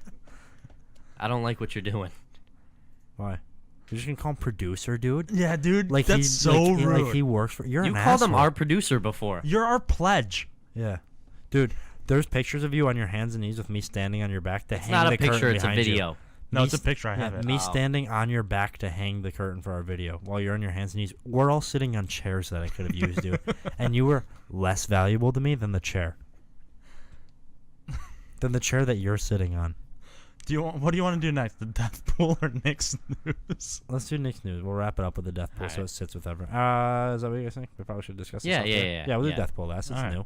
I don't like what you're doing. why? You're just gonna call him producer, dude? Yeah, dude. Like that's he's so like, rude. Like he works for. You're You an called him asshole. our producer before. You're our pledge. Yeah, dude. There's pictures of you on your hands and knees with me standing on your back to It's hang not the a picture, curtain it's a behind you. video. No, Me it's a st- picture. I yeah, have it. Me Oh. standing on your back to hang the curtain for our video while you're on your hands and knees. We're all sitting on chairs that I could have used, dude. And you were less valuable to me than the chair. Than the chair that you're sitting on. What do you want to do next? The death pool or Nick's news? Let's do Nick's news. We'll wrap it up with the death pool so Alright. it sits with everyone. Is that what you guys think? We probably should discuss this. Yeah, off yeah, there. yeah, Yeah, we'll do yeah. death pool last. It's Alright. new.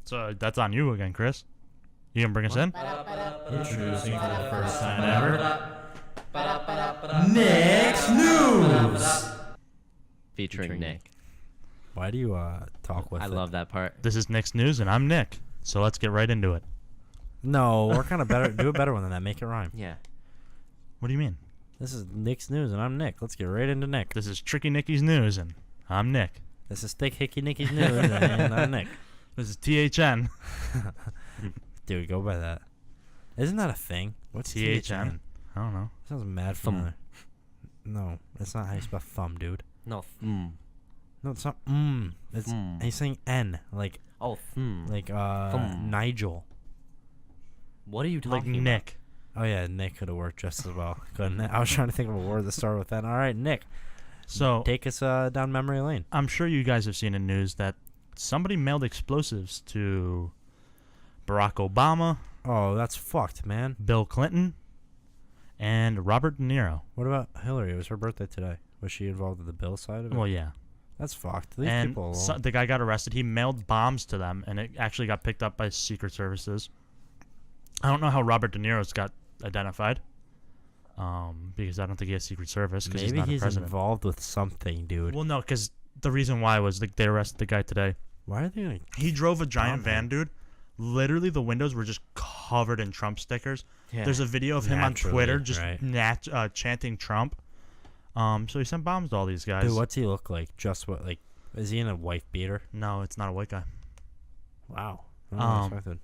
So that's on you again, Chris. You gonna bring us in? Introducing for the first time ever. Nick's news. Featuring Nick. Why do you talk with I it? love that part. This is Nick's news, and I'm Nick. So let's get right into it. No, we're kind of better. Do a better one than that. Make it rhyme. Yeah. What do you mean? This is Nick's news, and I'm Nick. Let's get right into Nick. This is Tricky Nicky's news, and I'm Nick. This is Thick Hickey Nicky's news, and I'm Nick. This is THN. Dude, go by that. Isn't that a thing? What's THN? I don't know. Sounds mad Thumb. No, that's not how you spell thumb, dude. No. No, it's not. It's he's saying N, like Oh. Thumb. Nigel. What are you Like talking Nick. Oh yeah, Nick could have worked just as well, couldn't it? I was trying to think of a word that started with N. All right, Nick, So take us down memory lane. I'm sure you guys have seen in news that somebody mailed explosives to Barack Obama, Oh, that's fucked, man. Bill Clinton, and Robert De Niro. What about Hillary? It was her birthday today. Was she involved in the bill side of it? Well, yeah. That's fucked. Leave And people alone. the guy got arrested. He mailed bombs to them, and it actually got picked up by Secret Services. I don't know how Robert De Niro's got identified, because I don't think he has Secret Service. Cause Maybe he's, not a he's president. involved with something, dude. Well, no, because the reason why was they arrested the guy today. Why are they like? He drove a giant Bomb him. van, dude. Literally, the windows were just covered in Trump stickers. Yeah. There's a video of him Naturally, on Twitter just right. chanting Trump. So he sent bombs to all these guys. Dude, what's he look like? Just what? Like, is he in a wife beater? No, it's not a white guy. Wow. I don't know what I Um, expected.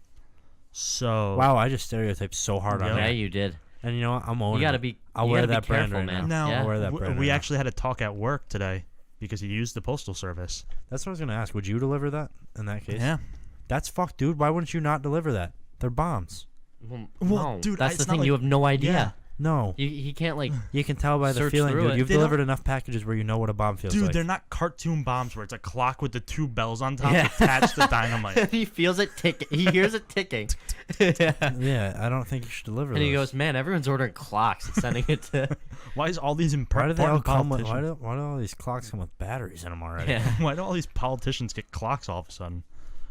So Wow, I just stereotyped so hard on Yep. Yeah, that. you did. And you know what? I'm owning You gotta it. be. I'll you wear gotta that be brand careful, right man. now. now Yeah. I'll wear that brand we right now. actually had a talk at work today because he used the postal service. That's what I was gonna ask. Would you deliver that in that case? Yeah. That's fucked, dude. Why wouldn't you not deliver that? They're bombs. Well, Well, no, dude, that's it's the not thing. like- you have no idea. Yeah. No. He can't like. You can tell by the Search feeling, through dude. it. You've They don't- delivered enough packages where you know what a bomb feels Dude, like. they're not cartoon bombs where it's a clock with the two bells on top Yeah. attached to dynamite. He feels it ticking. He hears it ticking. Yeah, I don't think you should deliver And he those. goes, "Man, everyone's ordering clocks and sending it to." Why is all these Why do they all important come with? politicians? Why do all these clocks come with batteries in them already? Yeah. Why do all these politicians get clocks all of a sudden?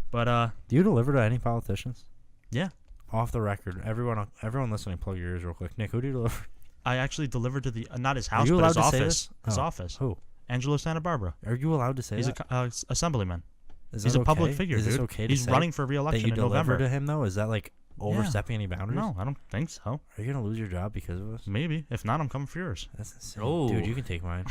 But Do you deliver to any politicians? yeah, Off the record, everyone listening, plug your ears real quick. Nick, who do you deliver? I actually delivered to the not his Are house, you but his allowed to say office. this? His Oh. office. Who? Angelo Santa Barbara. Are you allowed to say He's that? a assemblyman. Is He's that a public okay? figure, Is this dude. okay to He's say running for that re-election you in deliver November. to him though? Is that like overstepping any boundaries? No, I don't think so. Are you gonna lose your job because of us? Maybe. If not, I'm coming for yours. That's insane. Oh. Dude, you can take mine.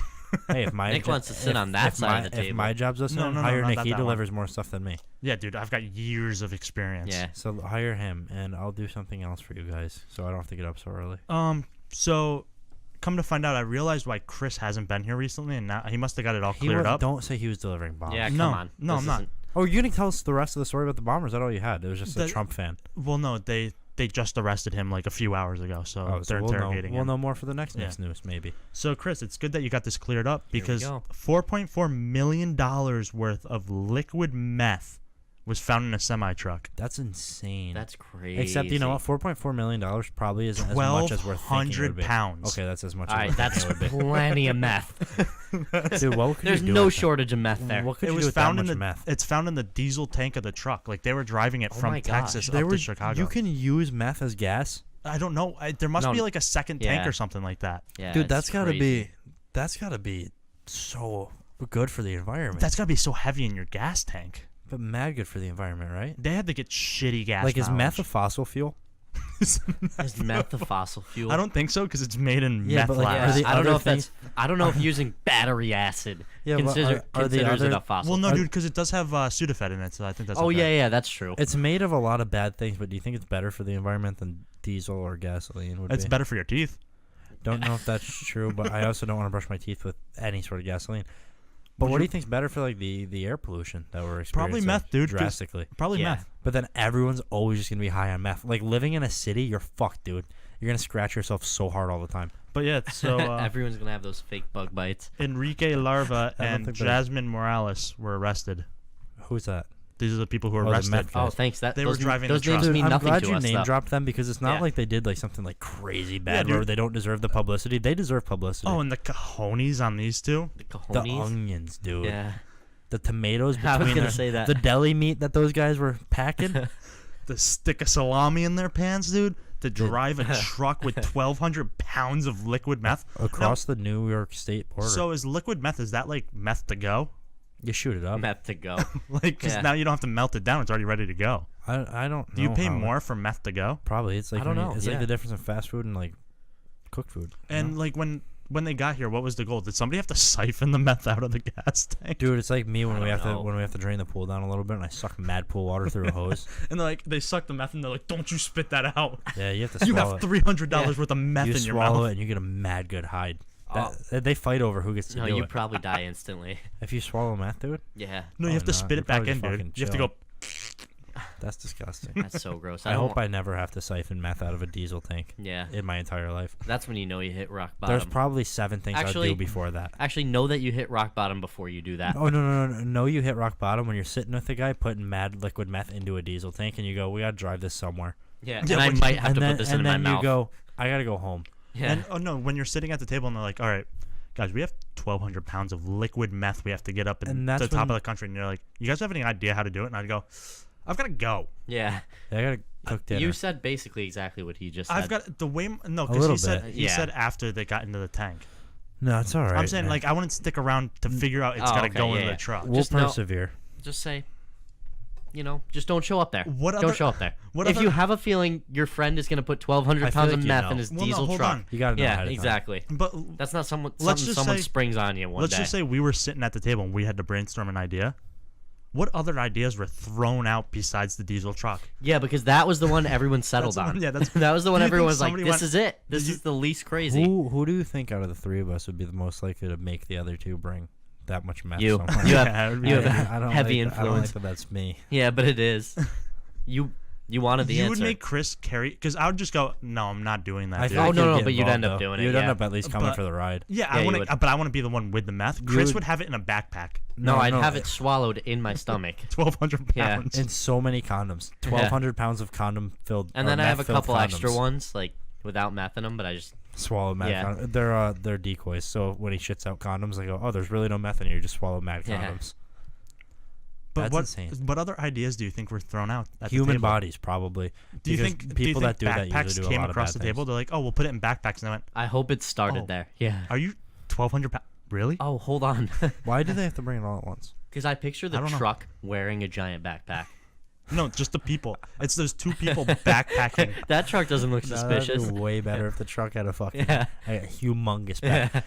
Hey, if my Nick wants to sit on that side of the If table. my job's listening, No, hire not Nick. that He one. delivers more stuff than me. Yeah, dude, I've got years of experience. Yeah. So hire him, and I'll do something else for you guys, so I don't have to get up so early. So, come to find out, I realized why Chris hasn't been here recently, and now he must have got it all He cleared was, up. don't say he was delivering bombs. Yeah, No, come on. no, This I'm not. isn't- Oh, you're gonna tell us the rest of the story about the bomber? Is that all you had? It was just a Trump fan. Well, no, they just arrested him like a few hours ago, so they're interrogating him. We'll know more for the next news, maybe. So, Chris, it's good that you got this cleared up because go. $4.4 million worth of liquid meth was found in a semi-truck. That's insane. That's crazy. Except, you know what? $4.4 million probably isn't as much as we're thinking it would be. 1,200 pounds. Okay, that's as much All as right, we're that's thinking it would be. plenty of meth. Dude, what could There's you do no with that? shortage of meth there. What could It you was do with that found in much the meth? It's found in the diesel tank of the truck. Like they were driving it Oh from my gosh. Texas up to Chicago. You can use meth as gas? I don't know. There must be like a second tank Yeah. or something like that. Yeah, Dude, it's that's gotta crazy. be so good for the environment. That's gotta be so heavy in your gas tank. but mad good for the environment, right? They had to get shitty gas. Like, is meth a mileage. fossil fuel? Is meth the fossil fuel? I don't think so because it's made in Yeah, meth but, like, labs. are Yeah, the I don't other know if things- I don't know if using battery acid Yeah, but are the considers it other- a fossil. Well, no, fuel. dude, because it does have Sudafed in it, so I think that's. Oh okay. yeah, that's true. It's made of a lot of bad things, but do you think it's better for the environment than diesel or gasoline would It's be? better for your teeth. Don't know if that's true, but I also don't want to brush my teeth with any sort of gasoline. But what do you think's better for like the air pollution that we're Probably experiencing? meth, dude. 'cause- Drastically. Probably Yeah. meth. But then everyone's always just gonna be high on meth. Like living in a city, you're fucked, dude. You're gonna scratch yourself so hard all the time. But yeah, so Everyone's gonna have those fake bug bites. Enrique Larva I don't and think that- Jasmine Morales were arrested. Who's that? These are the people who were Oh, the arrested. meth guys. Oh, thanks. They were driving those the truck. names Dude, mean I'm nothing glad to you us. name though. dropped them because it's not Yeah. like they did like something like crazy bad dude. where they don't deserve the publicity. They deserve publicity. Oh, and the cojones on these two. The the cojones. onions, dude. Yeah. The tomatoes I was between gonna their- say that. the deli meat that those guys were packing. The stick of salami in their pants, dude. To drive a truck with 1,200 pounds of liquid meth Across the New York State border. So is liquid meth? Is that like meth to go? you shoot it up. Meth to go. Like, 'cause Yeah. now you don't have to melt it down; it's already ready to go. I don't know. Do you pay how- more for meth to go? Probably. It's like I don't when you- know, It's yeah. like the difference in fast food and like cooked food. you And know? like when they got here, what was the goal? Did somebody have to siphon the meth out of the gas tank? Dude, it's like me when I we don't have know. to drain the pool down a little bit and I suck mad pool water through a hose. And they're like, they suck the meth and they're like, "Don't you spit that out? Yeah, you have to You swallow have it. $300 worth of meth You in your swallow mouth." it and you get a mad good hide. They fight over who gets to No, do you it. probably die instantly. If you swallow meth, dude, Yeah. No, you Oh, have to no, spit you're it back probably in, dude. fucking You have to chill. go. that's disgusting. That's so gross. I don't hope wa- I never have to siphon meth out of a diesel tank Yeah. in my entire life. That's when you know you hit rock bottom. There's probably 7 things I'd Actually- do before that. Actually, know that you hit rock bottom before you do that. Oh no! You hit rock bottom when you're sitting with a guy putting mad liquid meth into a diesel tank, and you go, "We gotta drive this somewhere." Yeah. Yeah, And I when- might have and to then, put this and in my then you mouth. go, "I gotta go home." Yeah. And oh no, when you're sitting at the table and they're like, "All right, guys, we have 1,200 pounds of liquid meth we have to get up in And that's the top when- of the country," and you're like, "You guys have any idea how to do it?" And I'd go, "I've got to go. Yeah. Yeah, I gotta cook dinner. You said basically exactly what he just said. I've got the way no, A because little he said bit. he Yeah. said after they got into the tank. No, it's all right. I'm saying man. like I wouldn't stick around to figure out it's Oh, got to okay, go yeah, into yeah. the truck. we'll just know- persevere. Just say, just don't show up there. What don't other- show up there. what If other- you have a feeling your friend is going to put 1,200 I feel pounds like of you meth know. in his Well, no, diesel hold truck. on. You gotta know ahead Yeah, of time. exactly. But That's not something Let's just someone say- springs on you one let's day. just say we were sitting at the table and we had to brainstorm an idea. What other ideas were thrown out besides the diesel truck? Yeah, because that was the one everyone settled That's the on. one- yeah, that's- that was the one Do you think everyone was like, somebody this went- is it. This Did you- is the least crazy. Who do you think out of the 3 of us would be the most likely to make the other 2 bring that much meth? You. somewhere? You have, Yeah, it would be you me. have I don't heavy like, I don't like influence. that that's me. Yeah, but it is. You wanted the You answer. would make Chris carry because I would just go, "No, I'm not doing that." I dude." feel Oh, like no, you'd no, get but you'd end involved, up though. doing it, You'd end yeah. up at least coming But- for the ride. Yeah, Yeah, I you want would. to, but I want to be the one with the meth. You Chris would- would have it in a backpack. no, I'd have it swallowed in my stomach. 1,200 Yeah. pounds. In so many condoms. 1,200 pounds of condom filled. And or then I have a meth-filled couple extra condoms. ones, like without meth in them, but I just Swallow mad Yeah. condoms. They're decoys. So when he shits out condoms, I go, "Oh, there's really no meth in here. You just swallow mad Yeah. condoms." But That's what insane. what other ideas do you think were thrown out? At the Human table? bodies, probably. Do you Because think people that do backpacks that usually do a came lot of across bad the table? things. They're like, "Oh, we'll put it in backpacks," and they went, I hope it started Oh. there. Yeah. "Are you 1,200 pounds? Really?" Oh, hold on. Why do they have to bring it all at once? Because I picture I the don't know. truck wearing a giant backpack. No, just the people. It's those 2 people backpacking. That truck doesn't look No, that'd suspicious. be way better if the truck had a fucking Yeah. a humongous back. Yeah.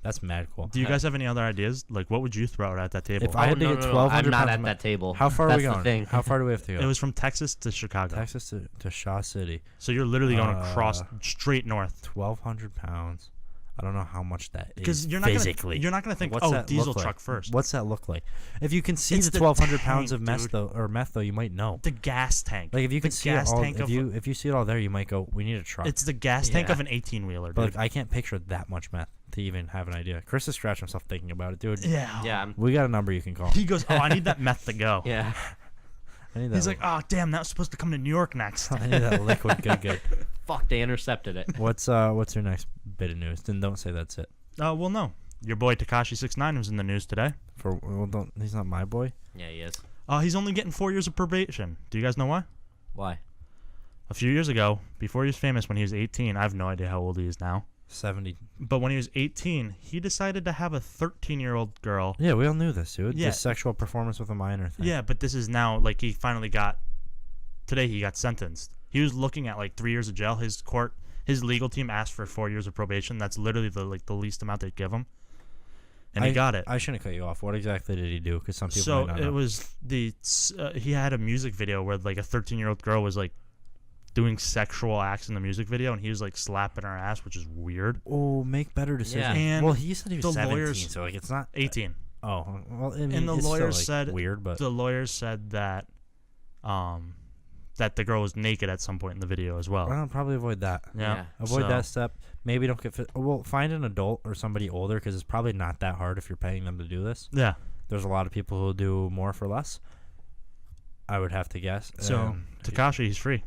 That's mad cool. Do you guys have any other ideas? Like, what would you throw out at that table? If I had to no, get no, no, 1,200 I'm not pounds at of that table. How far That's are we going? The thing. How far do we have to go? It was from Texas to Chicago. Texas to Shaw City. So you're literally going across Uh, straight north. 1,200 pounds I don't know how much that is Because you're physically. not gonna think, What's that diesel look like? truck first. What's that look like? If you can see It's the the 1,200 pounds of tank, dude. meth though, you might know. The gas tank. Like if you the can see it gas all, tank if you see it all there, you might go, we need a truck. It's the gas tank Yeah. of an 18-wheeler, But dude. like I can't picture that much meth to even have an idea. Chris is scratching himself thinking about it, dude. Yeah. Yeah. We got a number you can call. He goes, I need that meth to go. Yeah. I need that. He's like, oh, damn, that was supposed to come to New York next. I need that liquid good. Fuck, they intercepted it. What's your next bit of news? Then don't say that's it. Well, no. Your boy Tekashi 69 was in the news today. He's not my boy. Yeah, he is. He's only getting 4 years of probation. Do you guys know why? Why? A few years ago, before he was famous, when he was 18, I have no idea how old he is now. 70. But when he was 18, he decided to have a 13-year-old girl. Yeah, we all knew this, dude. Yeah. The sexual performance with a minor thing. Yeah, but this is now, like, he finally got, today he got sentenced. He was looking at, like, 3 years of jail. His legal team asked for 4 years of probation. That's literally the least amount they'd give him. And he got it. I shouldn't cut you off. What exactly did he do? Because some people So might not know. it was he had a music video where like a 13-year-old girl was like doing sexual acts in the music video, and he was like slapping her ass, which is weird. Oh, make better decisions. Yeah. And well, he said he was the 17, lawyers- so like it's not 18. Oh, well, I mean, And the it's still, lawyers like, said weird, but the lawyers said that that the girl was naked at some point in the video as well. I'll probably avoid that. Yeah. Avoid So- that step. Maybe don't get fit. Well, find an adult or somebody older because it's probably not that hard if you're paying them to do this. Yeah. There's a lot of people who'll do more for less. I would have to guess. So And- Tekashi, he's free.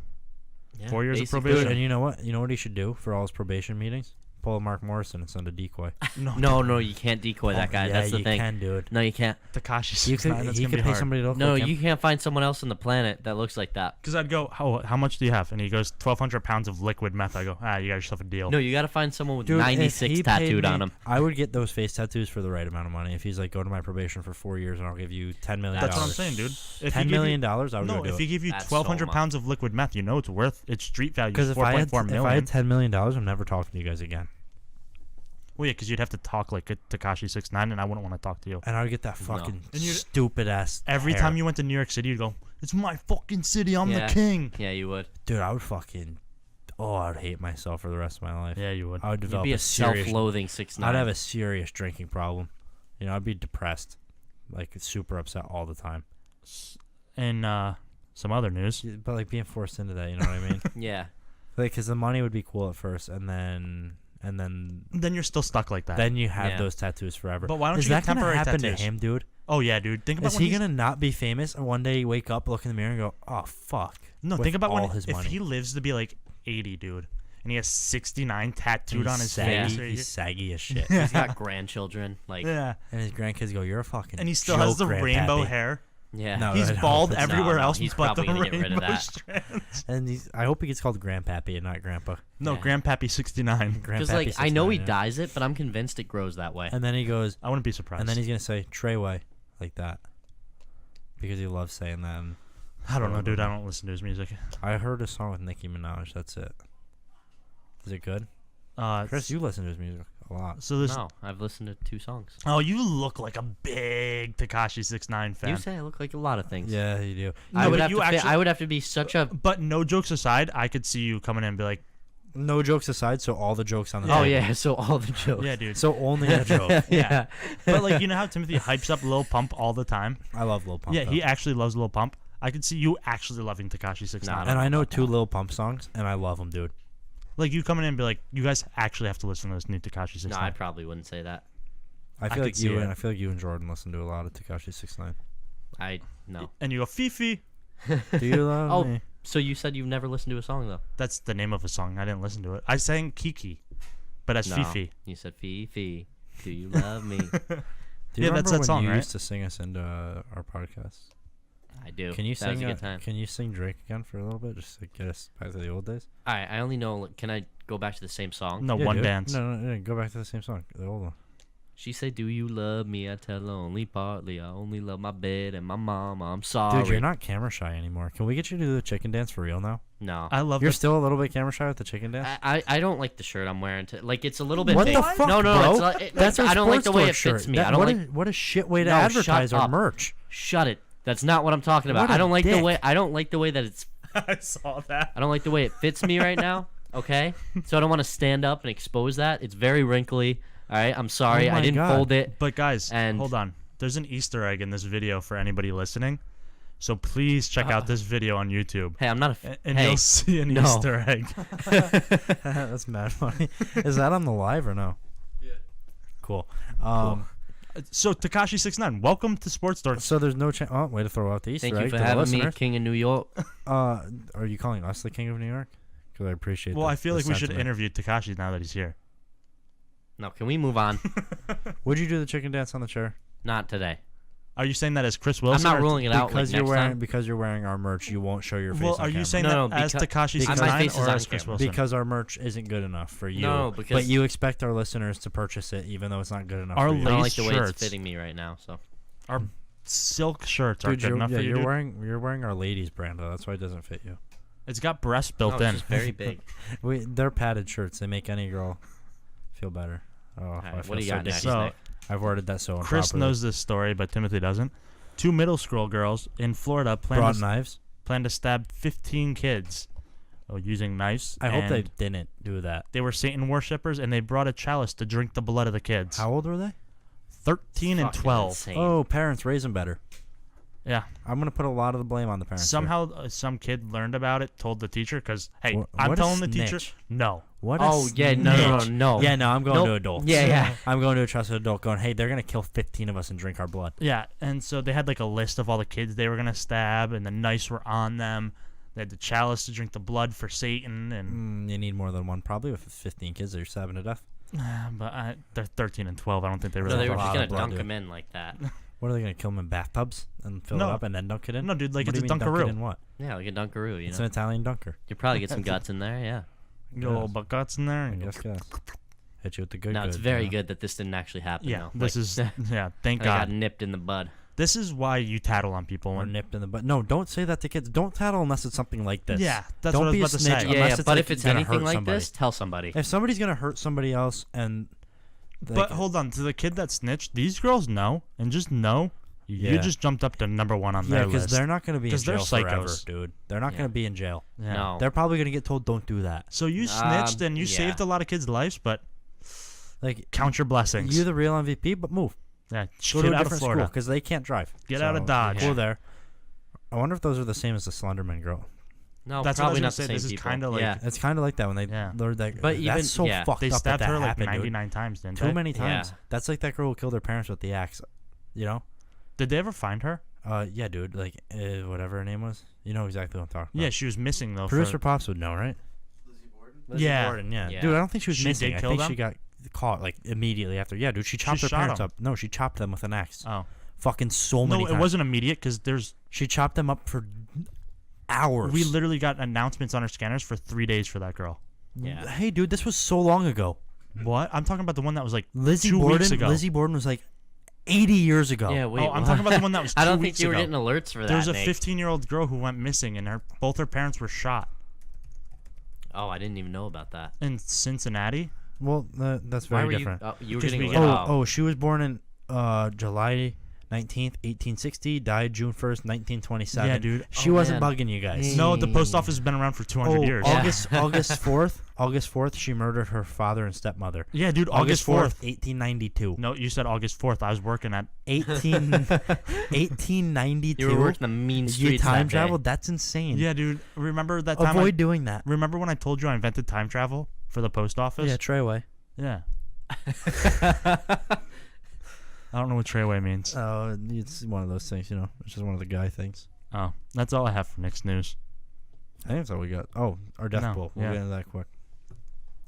Yeah, 4 years of basically. probation. Dude, and you know what? You know what he should do for all his probation meetings? Pull a Mark Morrison and send a decoy. No, you can't decoy that guy. Yeah, That's the you thing. can, dude. No, you can't. Tekashi You 69. could, That's he gonna could be pay hard. somebody to look No, like him. you can't find someone else on the planet that looks like that. Because I'd go, how much do you have? And he goes, 1,200 pounds of liquid meth. I go, you got yourself a deal. No, you got to find someone with Dude, if 96 he paid tattooed me, on him. I would get those face tattoos for the right amount of money. If he's like, go to my probation for 4 years and I'll give you $10 million. That's what I'm saying, dude. If he $10 gave million, you- I would No, go do if it. he gave you That's so 1,200 much. pounds of liquid meth, you know it's worth its street value. Because Is if I had $4.4 million. $10 million, I'm never talking to you guys again. Well, yeah, because you'd have to talk like a Tekashi 69, and I wouldn't want to talk to you. And I would get that fucking And you'd- stupid ass. Every hair. time you went to New York City, you'd go, "It's my fucking city. I'm Yeah. the king." Yeah, you would. Dude, I would fucking. Oh, I would hate myself for the rest of my life. Yeah, you would. I would You'd develop be a serious. self-loathing 6'9". I'd have a serious drinking problem. You know, I'd be depressed, like super upset all the time. And some other news. But like being forced into that, you know what I mean? Yeah. Like, because the money would be cool at first, and then Then you're still stuck like that. then you have Yeah. those tattoos forever. But why don't Is you that get gonna temporary happen tattoos? to him, dude? Oh yeah, dude. Think about Is when he he's- gonna not be famous and one day you wake up, look in the mirror, and go, "Oh fuck"? No, with think about all when his if money. he lives to be like 80, dude, and he has 69 tattooed He's on his saggy, face. He's saggy as shit. He's got grandchildren. Like, Yeah, And his grandkids go, "You're a fucking." and he still has the joke, rainbow grandpappy." hair. yeah. No, He's I don't bald think so. everywhere No, else he's but the probably gonna get rid of rainbow that. strands. And I hope he gets called Grandpappy and not Grandpa. No, Yeah. Grandpappy 69. Because, Grandpappy like, I know he 69, yeah. dyes it, but I'm convinced it grows that way. And then he goes, I wouldn't be surprised. and then he's gonna say Treyway like that because he loves saying that. And I don't know, dude. I don't listen to his music. I heard a song with Nicki Minaj. That's it. Is it good? Chris, you listen to his music a lot. So this. No, I've listened to 2 songs. Oh, you look like a big Tekashi 69 fan. You say I look like a lot of things. Yeah, you do. No, I would but have you to. actually- I would have to be such a. But no jokes aside, I could see you coming in and be like, No jokes aside, so all the jokes on the Oh table. yeah. So all the jokes. yeah, dude. So only a joke. Yeah. But like, you know how Timothy hypes up Lil Pump all the time? I love Lil Pump. Yeah, though. he actually loves Lil Pump. I could see you actually loving Tekashi 69. Nah, And I know about 2 that. Lil Pump songs, and I love them, dude. Like, you coming in and be like, you guys actually have to listen to this new Tekashi 69. No, I probably wouldn't say that. I feel could like see you it. and I feel like you and Jordan listen to a lot of Tekashi 69. No. And you go, Fifi. Do you love Oh, me? so you said you've never listened to a song though? That's the name of a song. I didn't listen to it. I sang Kiki, but as No. Fifi. You said Fifi. Do you love me? Do you Yeah, remember that's that when song, you right? used to sing us into our podcast? I do. Can you That was sing? a good time. Can you sing Drake again for a little bit, just to get us back to the old days? All right. I only know. Can I go back to the same song? No, Yeah, one dude. dance. No, go back to the same song, the old one. She said, "Do you love me?" I tell her only partly. I only love my bed and my mama. I'm sorry. Dude, you're not camera shy anymore. Can we get you to do the chicken dance for real now? No. I love You're the still a little bit camera shy with the chicken dance. I don't like the shirt I'm wearing. Like it's a little bit. What big. the fuck, No, bro? It's like, That's our I don't like the way it sports fits shirt. me. That- I don't what like. a, what a shit way to No, advertise shut our up. merch. Shut it. That's not what I'm talking about. What a I don't like dick. the way. I don't like the way that it's. I saw that. I don't like the way it fits me right now. Okay, so I don't want to stand up and expose that. It's very wrinkly. All right, I'm sorry. Oh I my didn't God. fold it. But guys, And- hold on. There's an Easter egg in this video for anybody listening. So please check out this video on YouTube. Hey, I'm not And hey, you'll see an no. Easter egg. That's mad funny. Is that on the live or no? Yeah. Cool. So Tekashi 69, welcome to Sports Dorks. So there's no chance. Oh, way to throw out the Easter Thank egg you for to the having me, listeners. King of New York. Are you calling us the King of New York? Because I appreciate. Well, I feel the like we should sentiment. interview Tekashi now that he's here. No, can we move on? Would you do the chicken dance on the chair? Not today. Are you saying that as Chris I'm Wilson? not or- ruling it out. Because Like, you're next wearing time. because you're wearing our merch, you won't show your face. Well, on are you camera. saying No, that no, as because- Tekashi because my 69 face is or on as Chris camera. Wilson? Because our merch isn't good enough for you. No, because but you expect our listeners to purchase it, even though it's not good enough Our for you. I don't like lace the way shirts. it's fitting me right now. So Our silk shirts are Dude, good you're, enough yeah, for you, you're dude. wearing our ladies brand though. That's why it doesn't fit you. It's got breasts built no, in. it's just very big. They're padded shirts. They make any girl feel better. Oh, All I right, feel what do you so got next? dick. So- Nick? I've worded that so Chris improperly. knows this story, but Timothy doesn't. 2 middle school girls in Florida Brought knives. plan to stab 15 kids using knives. I hope they and didn't do that. They were Satan worshippers, and they brought a chalice to drink the blood of the kids. How old were they? 13 and Fucking 12. insane. Oh, parents raise them better. Yeah. I'm gonna put a lot of the blame on the parents. here. Somehow, some kid learned about it, told the teacher, because, hey, I'm What a telling the teacher, snitch. no. What? Oh yeah, no. Yeah, no, I'm going Nope. to adults. Yeah, yeah. I'm going to a trusted adult. Going, hey, they're gonna kill 15 of us and drink our blood. Yeah, and so they had like a list of all the kids they were going to stab, and the knives were on them. They had the chalice to drink the blood for Satan, and You need more than one, probably. With 15 kids, they're stabbing to death. but they're 13 and 12. I don't think they So really. they were a just lot gonna of blood, dunk dude. him in like that. What are they gonna kill them in bathtubs and fill No. it up and then dunk it in? No, dude, like What it's do a you mean dunk it Dunkaroo. in what? Yeah, like a Dunkaroo. You It's know, an Italian dunker. you probably get some guts in there. Yeah. You got little butt guts in there. I and you guess. Hit you with the good. No, it's good, very you know? good that this didn't actually happen. Yeah, though. this Like, is yeah. Thank I got God. nipped in the bud. This is why you tattle on people. Or When, nipped in the butt. No, don't say that to kids. Don't tattle unless it's something like this. yeah, that's Don't what I was be a about to snitch say. unless Yeah, it's but like if it's gonna anything hurt like somebody. this, tell somebody. If somebody's gonna hurt somebody else and. But hold on, to the kid that snitched, these girls know, and just know, you Yeah. just jumped up to number 1 on Yeah, their because list. they're not gonna be in 'Cause they're jail forever, psychos. dude. They're not Yeah. gonna be in jail. Yeah. No. They're probably gonna get told, "Don't do that." So you snitched and you yeah. saved a lot of kids' lives, but Like, count your blessings. you're the real MVP, but move. Yeah, Go get to a out of different Florida. school because they can't drive. Get out of So, Dodge. Go there. I wonder if those are the same as the Slenderman girl. No, That's what I was probably gonna not say, the same this is people. kinda like- yeah. It's kind of like that when they Yeah. lured that. But even- that's so yeah. fucked They up stabbed that her that like happened, 99 times, didn't dude. Too they? many times. Yeah. That's like that girl who killed her parents with the axe. You know? Did they ever find her? Yeah, dude. Like whatever her name was. You know exactly what I'm talking Yeah, about. she was missing though. Producer For, Pops would know, right? Lizzie Yeah. Gordon, yeah. Yeah. Dude, I don't think she was She missing. did I kill think them? she got caught like immediately after. Yeah, dude. She chopped her shot parents 'em. up. No, she chopped them with an axe. oh Fucking so many no, times. it wasn't immediate because there's She chopped them up for hours. we literally got announcements on our scanners for 3 days for that girl. Yeah. Hey, dude, this was so long ago. What? I'm talking about the one that was like Lizzie 2 Borden. weeks ago. Lizzie Borden was like 80 years ago. Yeah, wait. oh, I'm what? talking about the one that was 2 I don't weeks think you were ago. getting alerts for that. There was a Nick. 15-year-old girl who went missing, and both her parents were shot Oh, I didn't even know about that. in Cincinnati. Well, that's Why very were different. you were Because getting we alert. get- Oh, she was born in July 19th, 1860. Died June 1st, 1927. Yeah, dude. She Oh, wasn't man. bugging you guys. No, the post office has been around for 200 years. Yeah. August 4th, she murdered her father and stepmother. Yeah, dude. August 4th, 4th. 1892. No, you said August 4th. I was working at. 1892. You were working the mean You streets time that day. traveled? That's insane. Yeah, dude. Remember that time? Avoid doing that. Remember when I told you I invented time travel for the post office? Yeah, Treyway. Yeah. I don't know what Treyway means. Oh, it's one of those things, you know. It's just one of the guy things. Oh, that's all I have for Nick's news. I think that's all we got. Oh, our death No, pool. We'll yeah. get into that quick.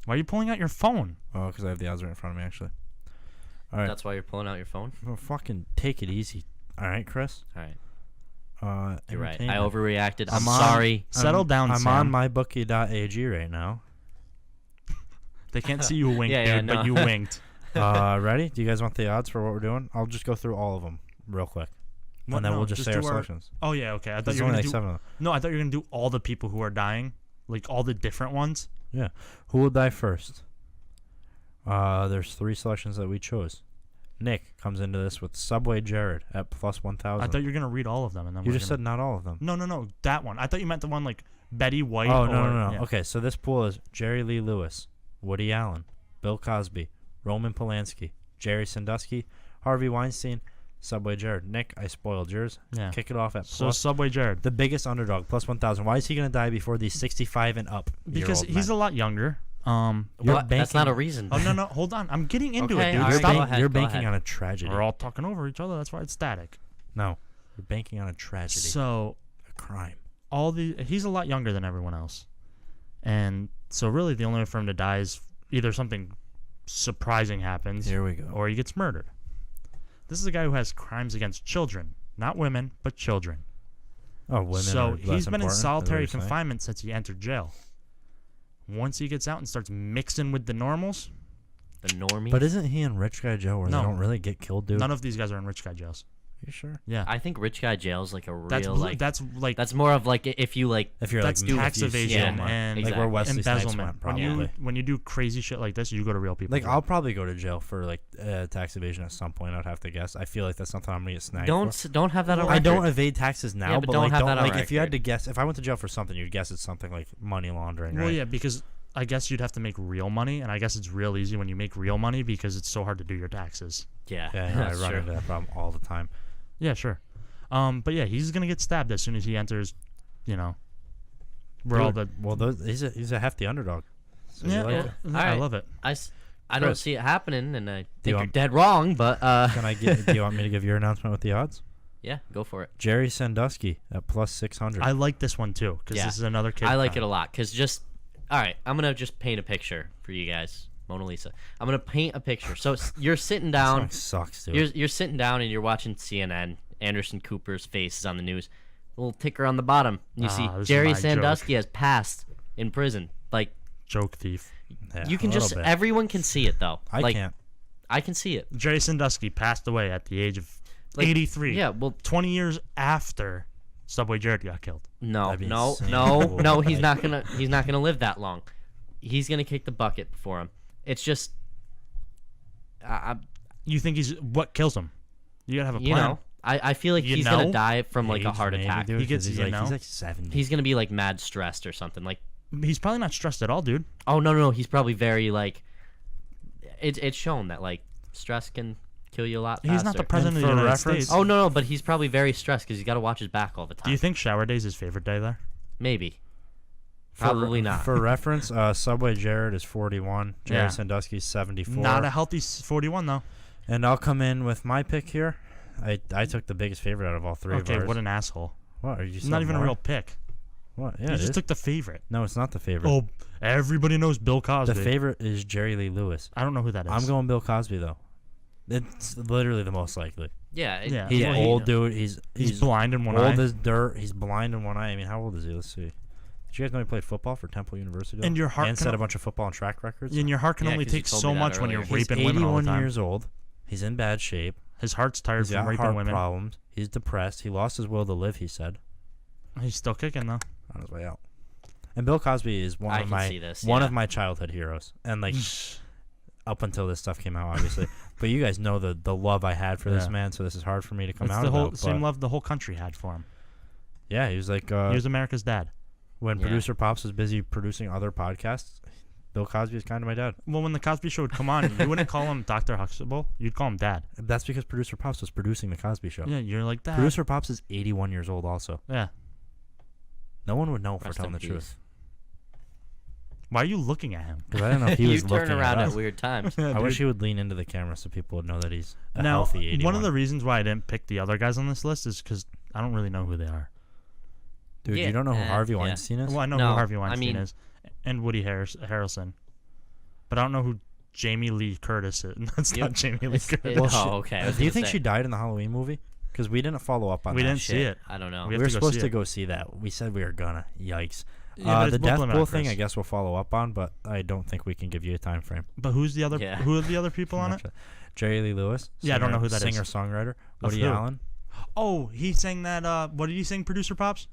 Why are you pulling out your phone? Oh, because I have the odds right in front of me, actually. All right. That's why you're pulling out your phone. Well, fucking take it easy. All right, Chris. All right. You're You're right. I overreacted. I'm on- sorry. Settle down, I'm Sam. on mybookie.ag right now. They can't see you wink, Yeah, dude, yeah, but no. you winked. Ready? Do you guys want the odds for what we're doing? I'll just go through all of them real quick. What? And then No, we'll just say our do selections. Oh yeah, okay. I thought There's you were only gonna like do. 7 of them. No, I thought you were gonna do all the people who are dying, like all the different ones. Yeah. Who will die first? There's 3 selections that we chose. Nick comes into this with Subway Jared at plus 1,000. I thought you were gonna read all of them, and then You we're just gonna... said not all of them. No, that one. I thought you meant the one like Betty White. Oh, or, no. yeah. Okay, so this pool is Jerry Lee Lewis, Woody Allen, Bill Cosby, Roman Polanski, Jerry Sandusky, Harvey Weinstein, Subway Jared. Nick, I spoiled yours. Yeah. Kick it off at So plus. Subway Jared. The biggest underdog, plus 1,000. Why is he going to die before these 65 and up? Because he's a lot younger. You're What? That's not a banking- reason. Oh no, hold on. I'm getting into Okay, it, dude. all right, Stop. go ahead, You're go banking ahead. on a tragedy. We're all talking over each other. That's why it's static. No, you're banking on a tragedy. So A crime. he's a lot younger than everyone else, and so really the only way for him to die is either something surprising happens, Here we go. or he gets murdered. This is a guy who has crimes against children, not women, but children. Oh, women. So are less he's been in important, is what solitary you're saying? confinement since he entered jail. Once he gets out and starts mixing with the normals, The normie. But isn't he in Rich Guy Joe where No. they don't really get killed, dude? none of these guys are in rich guy jails. You sure? Yeah, I think rich guy jail is like a that's real like. that's like That's more of like if you like. If you're that's like tax if you steal evasion money. and like where Wesley Snipes embezzlement. went, probably. When you do crazy shit like this, you go to real people. Like jail. I'll probably go to jail for like tax evasion at some point. I'd have to guess. I feel like that's something I'm gonna get snagged for. Don't have that on I record. don't evade taxes now, Yeah, but but don't like have don't that on like if you had record. to guess. If I went to jail for something, you'd guess it's something like money laundering, Well, right? yeah, because I guess you'd have to make real money, and I guess it's real easy when you make real money because it's so hard to do your taxes. Yeah, Yeah, I that's run true. into that problem all the time. Yeah, sure. But yeah, he's gonna get stabbed as soon as he enters. You know, where all the Well, he's a hefty underdog. So you yeah, like well, it? I Alright. love it. I don't Chris. see it happening, and I you think you're want- dead wrong. But Can I get? Do you want me to give your announcement with the odds? yeah, go for it. Jerry Sandusky at plus 600. I like this one too because Yeah. this is another kid. I like it crime. a lot because just all right. I'm gonna just paint a picture for you guys, Mona Lisa. I'm gonna paint a picture. So you're sitting This down. song sucks, dude. You're sitting down and you're watching CNN. Anderson Cooper's face is on the news. A little ticker on the bottom. You see this is Jerry my joke. Sandusky has passed in prison. Like Joke thief. Yeah, you can a little just bit. everyone can see it though. I like, can't. I can see it. Jerry Sandusky passed away at the age of Like, 83. Yeah. Well, 20 years after Subway Jared got killed. no, That'd be no, insane. no. He's Like- not gonna live that long. He's gonna kick the bucket before him. It's just, You think what kills him? You gotta have a plan. you know, I feel like You he's know? gonna die from like a Age, heart maybe, attack. dude, He gets- 'cause he's you like know? he's like 70. He's gonna be like mad stressed or something. Like, He's probably not stressed at all, dude. oh no, he's probably very like. It's shown that like stress can kill you a lot. He's not the faster. president of the for United reference- States. Oh no, but he's probably very stressed because he's got to watch his back all the time. Do you think shower day is his favorite day there? Maybe. For- Probably not. For reference, Subway Jared is 41. Jerry Yeah. Sandusky's 74. Not a healthy 41 though. And I'll come in with my pick here. I took the biggest favorite out of all three Okay, of ours. what an asshole. What are you? It's not even a real pick. What? Yeah, You it just is. took the favorite. No, it's not the favorite. Oh, everybody knows Bill Cosby. The favorite is Jerry Lee Lewis. I don't know who that is. I'm going Bill Cosby though. It's literally the most likely. Yeah. Yeah. He's yeah, old, dude. He's blind in one old eye. as dirt. He's blind in one eye. I mean, how old is he? Let's see. Did you guys know he played football for Temple University? And your heart and can set a o- bunch of football and track records. And your heart can Yeah, only 'cause you take told so me that much when you're earlier. He's raping women all the 81 time. years old. He's in bad shape. His heart's tired He's from got raping heart women. problems. He's depressed. He lost his will to live. He said He's still kicking though. on his way out. And Bill Cosby is one I of can my see this, one yeah. of my childhood heroes. And like up until this stuff came out, obviously. But you guys know the love I had for this Yeah. man, so this is hard for me to come It's out the whole about. same but love the whole country had for him. yeah, he was like He was America's dad. when Yeah. producer Pops was busy producing other podcasts. Bill Cosby is kind of my dad. Well, when the Cosby Show would come on, you wouldn't call him Dr. Huxtable. You'd call him Dad. That's because producer Pops was producing the Cosby Show. Yeah, you're like Dad. Producer Pops is 81 years old. Also, Yeah. no one would know if we're Rest telling in the truth. peace. Why are you looking at him? Because I don't know if he You was turn looking around at at us. weird times. I wish he would lean into the camera so people would know that he's a Now, healthy 81. one of the reasons why I didn't pick the other guys on this list is because I don't really know who they are. Dude, Yeah, you don't know who Harvey yeah. Weinstein is? Well, I know No, who Harvey I Weinstein mean- is, and Woody Harrelson, but I don't know who Jamie Lee Curtis is. That's Yep. not Jamie Lee It's- Curtis. it- Well, oh, okay. I was Do you gonna think say. she died in the Halloween movie? Because we didn't follow up on We that. didn't see it. I don't know. We We have were to go supposed see to it. go see that. We said we were gonna. Yikes. Yeah, but The it's death Brooklyn pool Actress. thing, I guess we'll follow up on, but I don't think we can give you a time frame. But who's the other? Yeah. Who are the other people on it? Jerry Lee Lewis. Yeah, I don't know who that is. Singer songwriter. Of Woody who? Allen. Oh, he sang that. What did he sing? Producer Pops.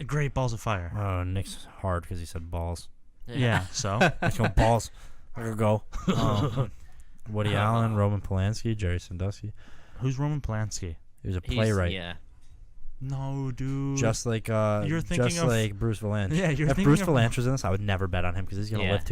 Great Balls of Fire. Oh, Nick's hard because he said balls. Yeah. So Let's go balls. There we go. Woody Allen, Roman Polanski, Jerry Sandusky. Who's Roman Polanski? He was a playwright. Yeah. No, dude. Just like You're thinking just of- like Bruce Valanche. Yeah, you're if thinking Bruce of- Valanche was in this, I would never bet on him because he's gonna Yeah. live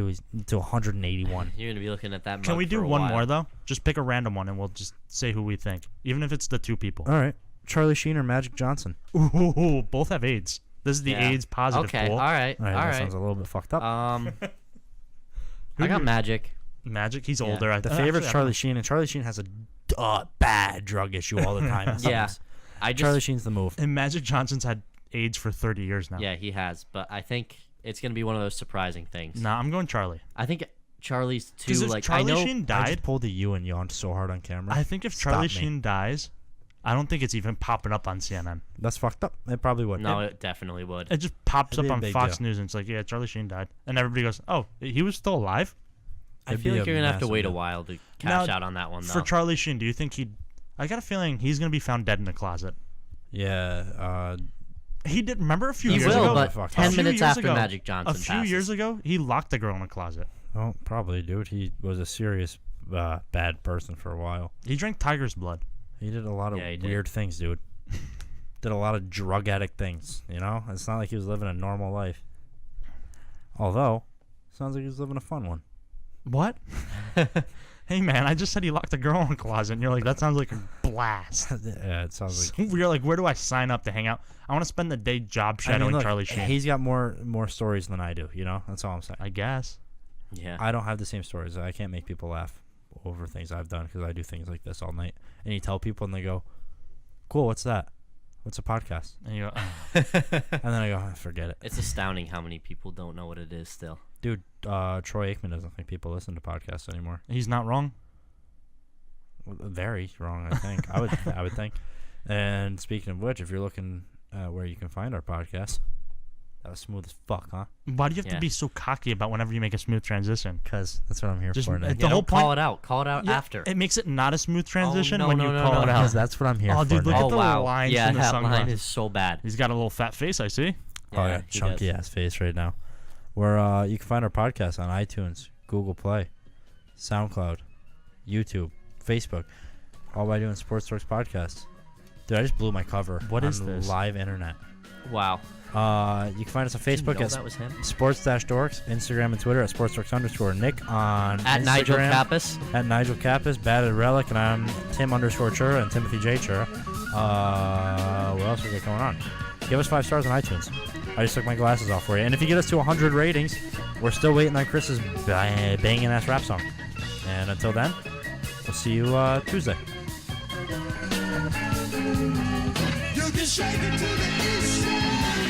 to 181. You're gonna be looking at that. Can mug we do for a one while. more though? Just pick a random one and we'll just say who we think, even if it's the two people. All right, Charlie Sheen or Magic Johnson. Ooh, both have AIDS. This is the Yeah. AIDS positive Okay. pool. All right. All right, that sounds a little bit fucked up. I Who got do- Magic. Magic. He's Yeah. older. the actually, favorite's I don't Charlie know. Sheen, and Charlie Sheen has a bad drug issue all the time. Yeah. I just. Charlie Sheen's the move. And Magic Johnson's had AIDS for 30 years now. Yeah, he has, but I think it's gonna be one of those surprising things. Nah, I'm going Charlie. I think Charlie's too. 'Cause if Like Charlie I know. Sheen I died, just pulled a U and yawned so hard on camera. I think if Stop Charlie me. Sheen dies, I don't think it's even popping up on CNN. That's fucked up. It probably would. No, it definitely would. It just pops It'd up be a on big Fox deal. News and it's like, yeah, Charlie Sheen died. And everybody goes, oh, he was still alive? I It'd feel be like a you're gonna have to massive wait a deal. while to cash Now, out on that one, though. For Charlie Sheen, do you think he'd... I got a feeling he's going to be found dead in a closet. Yeah. He did. Remember a few he years will, ago? but Fuck. 10 A few minutes years after ago- Magic Johnson A few passes. years ago, he locked the girl in a closet. Oh, probably, dude. He was a serious bad person for a while. He drank tiger's blood. He did a lot of Yeah, he did. weird things, dude. Did a lot of drug addict things, you know? It's not like he was living a normal life. Although, sounds like he was living a fun one. What? Hey, man, I just said he locked the girl in a closet, and you're like, that sounds like a blast. Yeah, it sounds like... You're like, where do I sign up to hang out? I want to spend the day job I mean, shadowing look, Charlie Sheen. he's got more stories than I do, you know? That's all I'm saying. I guess. Yeah. I don't have the same stories. I can't make people laugh over things I've done because I do things like this all night. And you tell people and they go, cool, what's that? What's a podcast? And you go, And then I go, forget it. It's astounding how many people don't know what it is still. Dude, Troy Aikman doesn't think people listen to podcasts anymore. he's not wrong. Very wrong, I think. I would think. And speaking of which, if you're looking where you can find our podcast, that was smooth as fuck, huh? Why do you have Yeah. to be so cocky about whenever you make a smooth transition? Because that's what I'm here Just- for. Nick. The Yeah, whole don't call point- it out. Call it out Yeah, after. It makes it not a smooth transition no, when no, you no, call no, it no. out. Because that's what I'm here Oh, for. dude, look Nick. at the wow. lines Yeah, in the that line sunglasses. is so bad. He's got a little fat face, I see. Oh yeah, he chunky does. ass face right now. Where you can find our podcast on iTunes, Google Play, SoundCloud, YouTube, Facebook, all by doing Sports Dorks Podcast. Dude, I just blew my cover. What on is this? Live internet. Wow. You can find us on Did you Facebook know at that was him? Sports-Dorks, Instagram and Twitter at Sports_Dorks, Nick on At Instagram, Nigel Kappas. at Nigel Kappas, Batted Relic, and I'm Tim_Chura and Timothy J. Chura. What else we got going on? Give us 5 stars on iTunes. I just took my glasses off for you. And if you get us to 100 ratings, we're still waiting on Chris's banging ass rap song. And until then, we'll see you Tuesday. You can shake it to the east side.